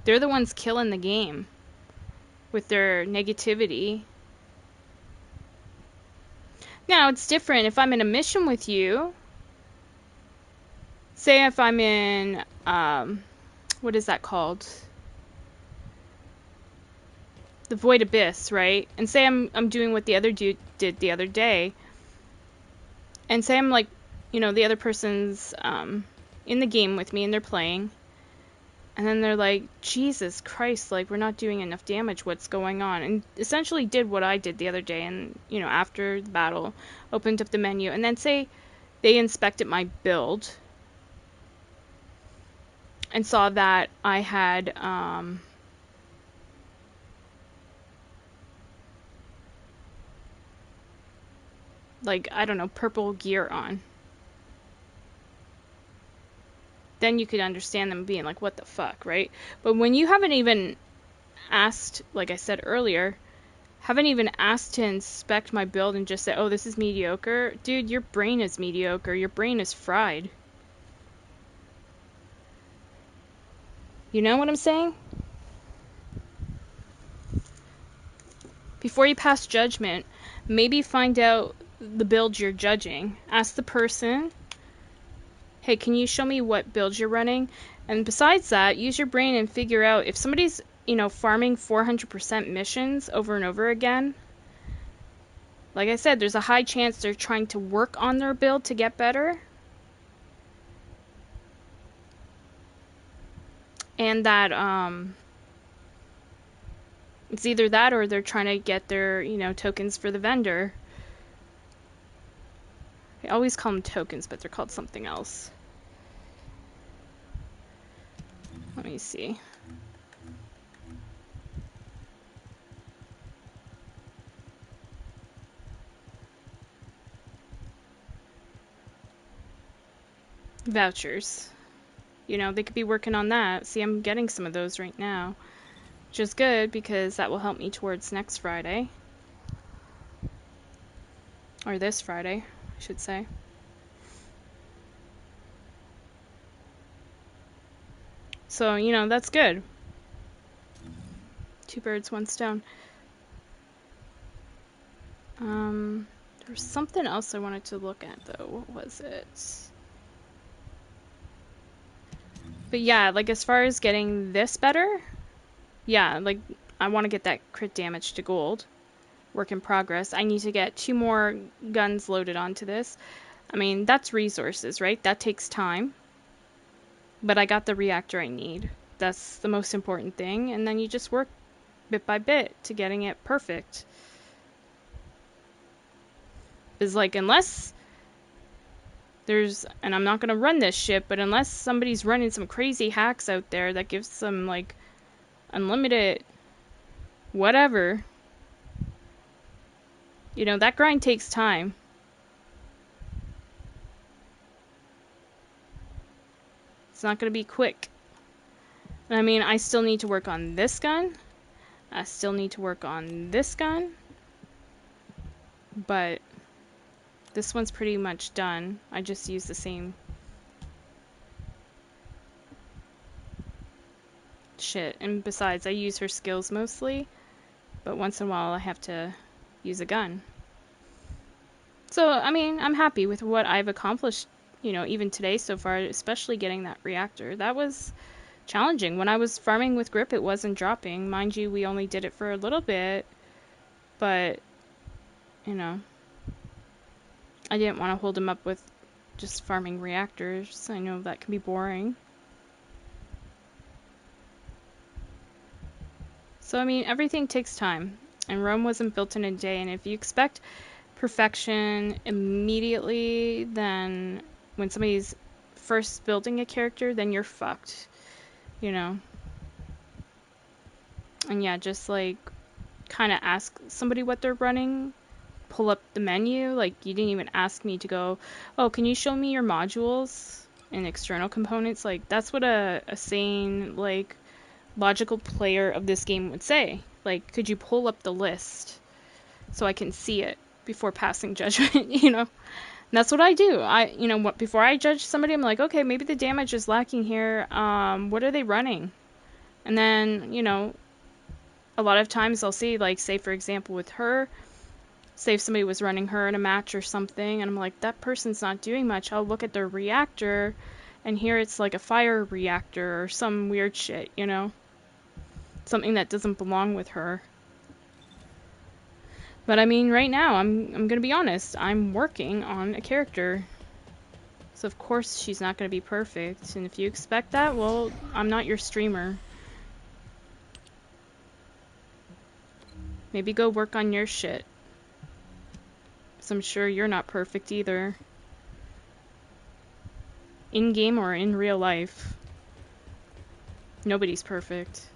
They're the ones killing the game with their negativity. Now, it's different if I'm in a mission with you. Say if I'm in, what is that called? the Void Abyss, right? And say I'm doing what the other dude did the other day. And say I'm like, you know, the other person's in the game with me and they're playing. And then they're like, Jesus Christ, like, we're not doing enough damage, what's going on? And essentially did what I did the other day, and, you know, after the battle, opened up the menu, and then say they inspected my build, and saw that I had, like, I don't know, purple gear on. Then you could understand them being like, what the fuck, right? But when you haven't even asked, like I said earlier, haven't even asked to inspect my build and just say, oh, this is mediocre. Dude, your brain is mediocre. Your brain is fried. You know what I'm saying? Before you pass judgment, maybe find out the build you're judging. Ask the person, hey, can you show me what build you're running? And besides that, use your brain and figure out if somebody's, you know, farming 400% missions over and over again. Like I said, there's a high chance they're trying to work on their build to get better. And that, it's either that or they're trying to get their, you know, tokens for the vendor. I always call them tokens, but they're called something else. Let me see. Vouchers. You know, they could be working on that. See, I'm getting some of those right now. Which is good, because that will help me towards next Friday. Or this Friday, I should say. So, you know, that's good. 2 birds, 1 stone. There was something else I wanted to look at, though. What was it? But yeah, like, as far as getting this better, yeah, like, I want to get that crit damage to gold. Work in progress. I need to get 2 more guns loaded onto this. I mean, that's resources, right? That takes time. But I got the reactor I need. That's the most important thing. And then you just work bit by bit to getting it perfect. Is like, unless there's, and I'm not going to run this shit, but unless somebody's running some crazy hacks out there that gives them, like, unlimited whatever, you know, that grind takes time. It's not going to be quick. I mean, I still need to work on this gun. I still need to work on this gun. But this one's pretty much done. I just use the same shit. And besides, I use her skills mostly. But once in a while, I have to use a gun. So, I mean, I'm happy with what I've accomplished, you know, even today so far, especially getting that reactor. That was challenging. When I was farming with Grip, it wasn't dropping. Mind you, we only did it for a little bit. But, you know, I didn't want to hold him up with just farming reactors. I know that can be boring. So, I mean, everything takes time. And Rome wasn't built in a day. And if you expect perfection immediately, then when somebody's first building a character, then you're fucked. You know? And yeah, just like kind of ask somebody what they're running. Pull up the menu. Like, you didn't even ask me to go, oh, can you show me your modules and external components? Like, that's what a sane, like, logical player of this game would say. Like, could you pull up the list so I can see it before passing judgment, you know? And that's what I do. You know, before I judge somebody, I'm like, okay, maybe the damage is lacking here. What are they running? And then, you know, a lot of times I'll see, like, say, for example, with her, say if somebody was running her in a match or something, and I'm like, that person's not doing much. I'll look at their reactor, and here it's like a fire reactor or some weird shit, you know? Something that doesn't belong with her. But I mean, right now, I'm gonna be honest. I'm working on a character. So of course she's not gonna be perfect. And if you expect that, well, I'm not your streamer. Maybe go work on your shit. 'Cause I'm sure you're not perfect either. In-game or in real life. Nobody's perfect.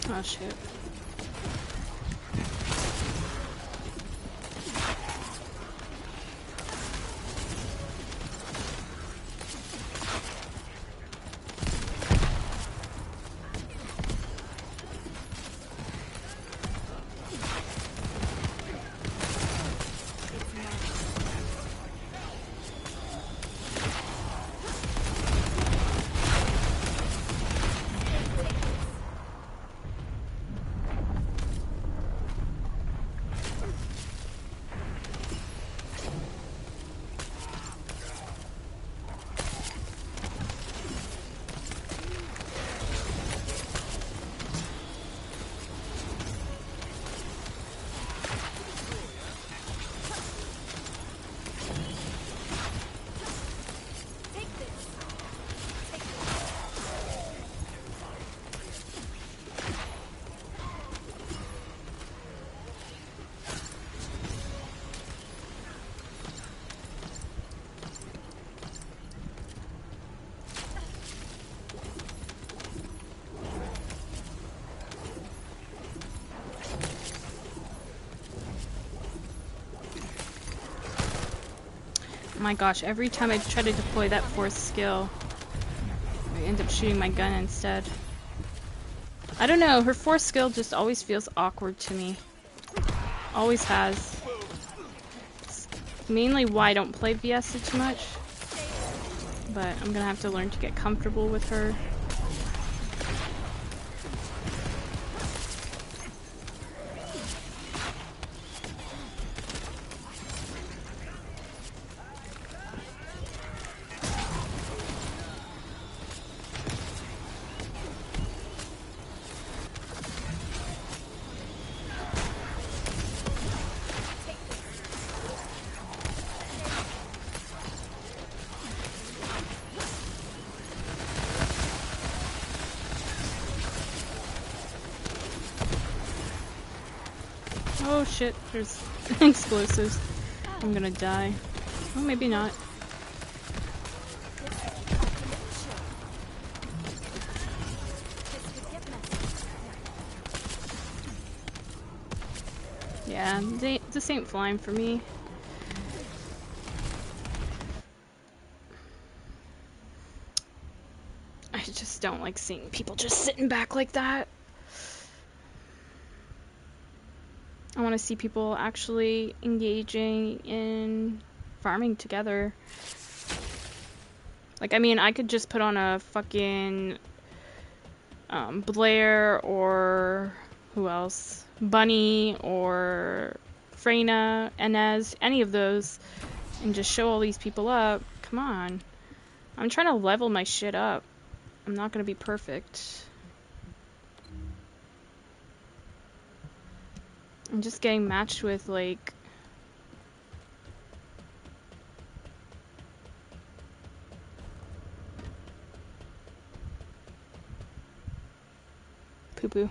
Oh shit. My gosh, every time I try to deploy that fourth skill, I end up shooting my gun instead. I don't know, her fourth skill just always feels awkward to me. Always has. It's mainly why I don't play VS too much. But I'm gonna have to learn to get comfortable with her. Oh shit, there's explosives. I'm gonna die. Oh, maybe not. Yeah, this ain't flying for me. I just don't like seeing people just sitting back like that. I want to see people actually engaging in farming together. Like, I mean, I could just put on a fucking Blair or who else? Bunny or Freyna, Inez, any of those, and just show all these people up. Come on. I'm trying to level my shit up. I'm not gonna be perfect. I'm just getting matched with, like, poo-poo.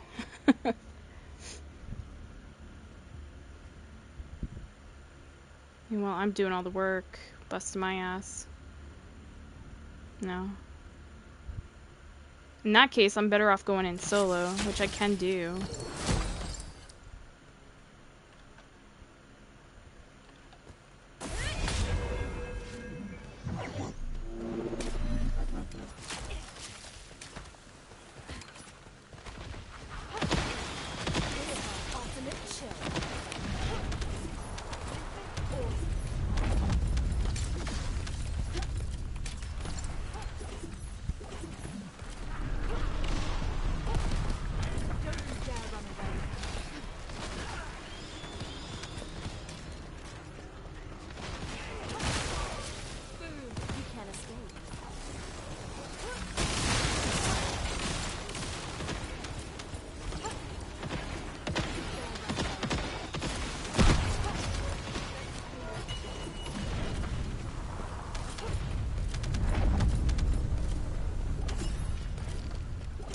Meanwhile, I'm doing all the work, busting my ass. No. In that case, I'm better off going in solo, which I can do. Ultimate chill. You can't escape.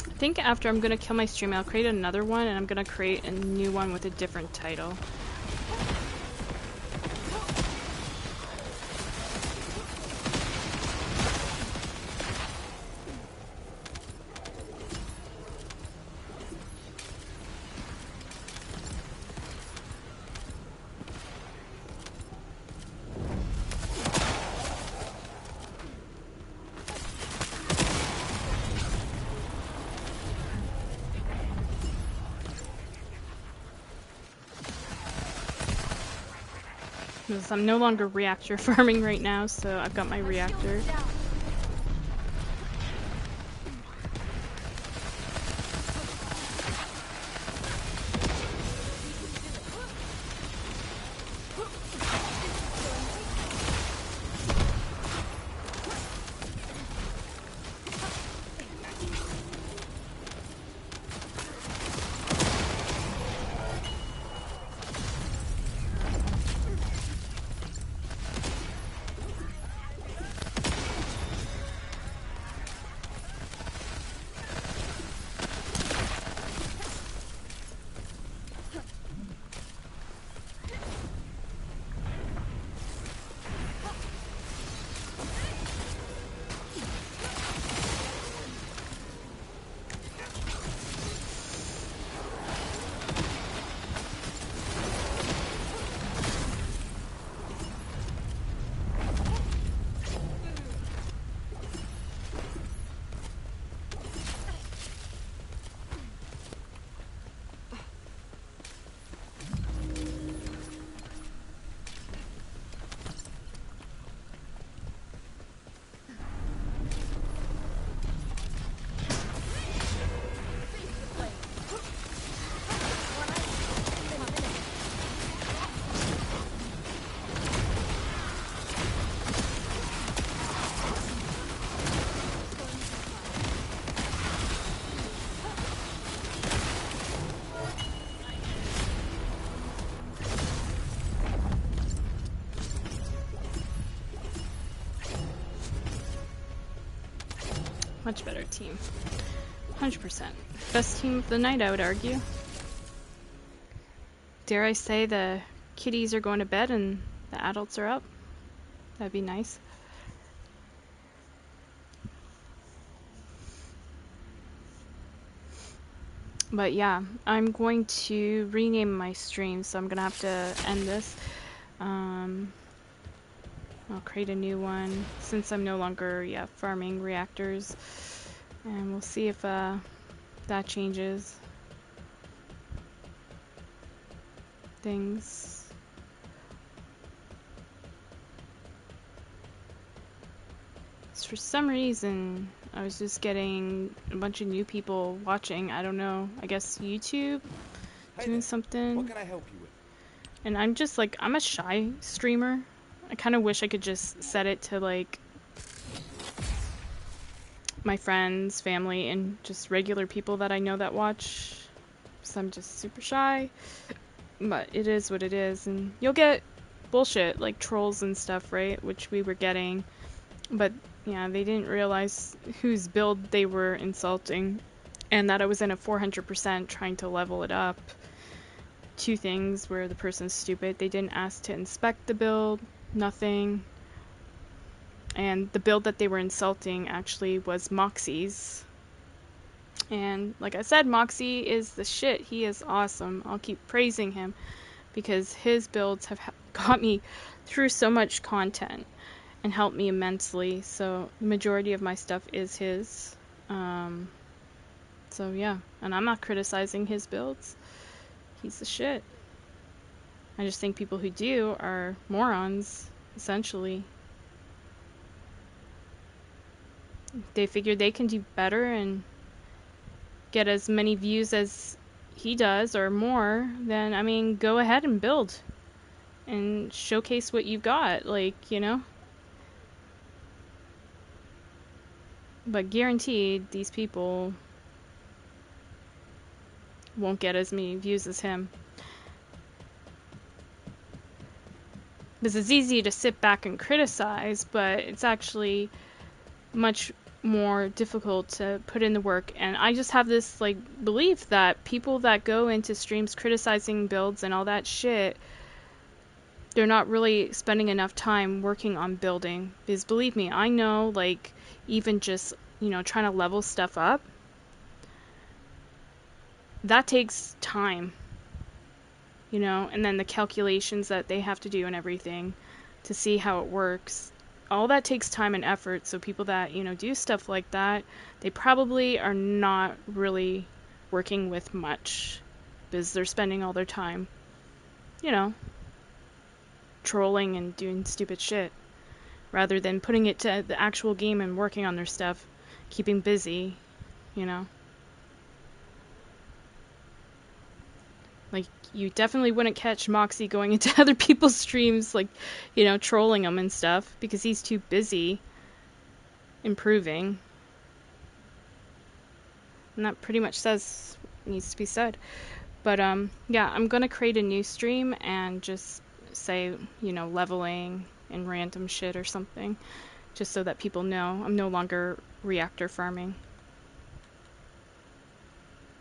I think after I'm gonna kill my stream, I'll create another one, and I'm gonna create a new one with a different title. Because I'm no longer reactor farming right now, so I've got my reactor. Much better team. 100%. Best team of the night, I would argue. Dare I say the kiddies are going to bed and the adults are up? That'd be nice. But yeah, I'm going to rename my stream, so I'm gonna have to end this. I'll create a new one since I'm no longer, farming reactors, and we'll see if that changes things. For some reason, I was just getting a bunch of new people watching. I don't know. I guess YouTube doing something. What can I help you with? And I'm just like, I'm a shy streamer. I kind of wish I could just set it to like my friends, family, and just regular people that I know that watch. So I'm just super shy. But it is what it is. And you'll get bullshit like trolls and stuff, right? Which we were getting. But yeah, they didn't realize whose build they were insulting. and that I was in a 400% trying to level it up. Two things where the person's stupid. They didn't ask to inspect the build, nothing. And the build that they were insulting actually was Moxie's. And like I said, Moxie is the shit. He is awesome. I'll keep praising him because his builds have got me through so much content and helped me immensely. So the majority of my stuff is his. So yeah, and I'm not criticizing his builds. He's the shit. I just think people who do are morons, essentially. They figure they can do better and get as many views as he does or more, then I mean, go ahead and build and showcase what you've got, like, you know. But guaranteed, these people won't get as many views as him. Because it's easy to sit back and criticize, but it's actually much more difficult to put in the work. And I just have this like belief that people that go into streams criticizing builds and all that shit, they're not really spending enough time working on building. Because believe me, I know, like, even just, you know, trying to level stuff up, that takes time, you know, and then the calculations that they have to do and everything to see how it works. All that takes time and effort, so people that, you know, do stuff like that, they probably are not really working with much, because they're spending all their time, you know, trolling and doing stupid shit, rather than putting it to the actual game and working on their stuff, keeping busy, you know. Like, you definitely wouldn't catch Moxie going into other people's streams, like, you know, trolling them and stuff, because he's too busy improving. And that pretty much says what needs to be said. But, yeah, I'm gonna create a new stream and just say, you know, leveling and random shit or something, just so that people know I'm no longer reactor farming.